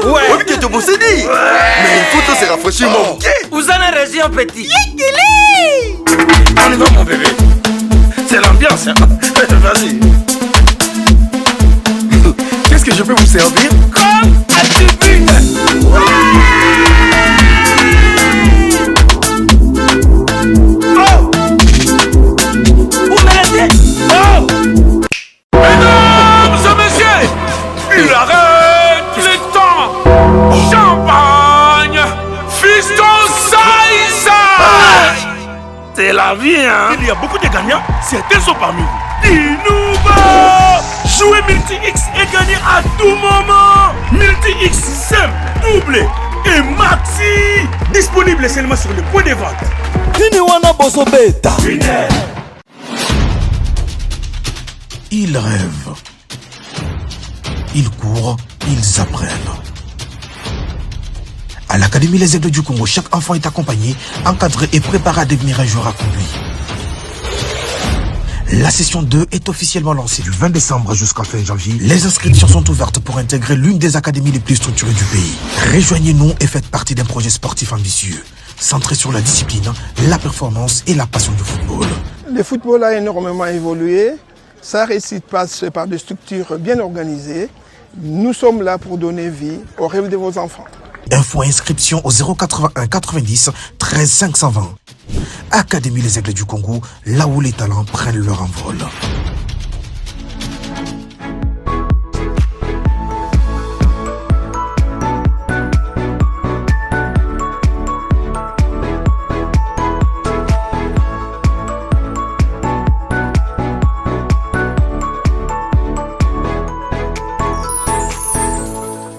Ouais, que tu bosses dit. Mais il faut te se rafraîchir, mon ok. Vous en avez réagi un petit. On y va, mon bébé. C'est l'ambiance, hein. Vas-y. Qu'est-ce que je peux vous servir? Comme à tribune. Oh! Vous méritez. Oh! Mesdames et messieurs, il arrête le temps. Champagne, fiston Saïsa. C'est la vie, hein. Il y a beaucoup de gagnants, certains sont parmi vous. Dinouba! Jouer multi-X et gagner à tout moment. Multi-X simple, doublé et maxi. Disponible seulement sur le point de vente. Diniwana Bosobeta. Ils rêvent. Ils courent, ils apprennent. À l'Académie Les Aigles du Congo, chaque enfant est accompagné, encadré et préparé à devenir un joueur accompli. La session 2 est officiellement lancée du 20 décembre jusqu'à fin janvier. Les inscriptions sont ouvertes pour intégrer l'une des académies les plus structurées du pays. Rejoignez-nous et faites partie d'un projet sportif ambitieux, centré sur la discipline, la performance et la passion du football. Le football a énormément évolué. Sa réussite passe par des structures bien organisées. Nous sommes là pour donner vie aux rêves de vos enfants. Info inscription au 081 90 13 520. Académie Les Aigles du Congo, là où les talents prennent leur envol.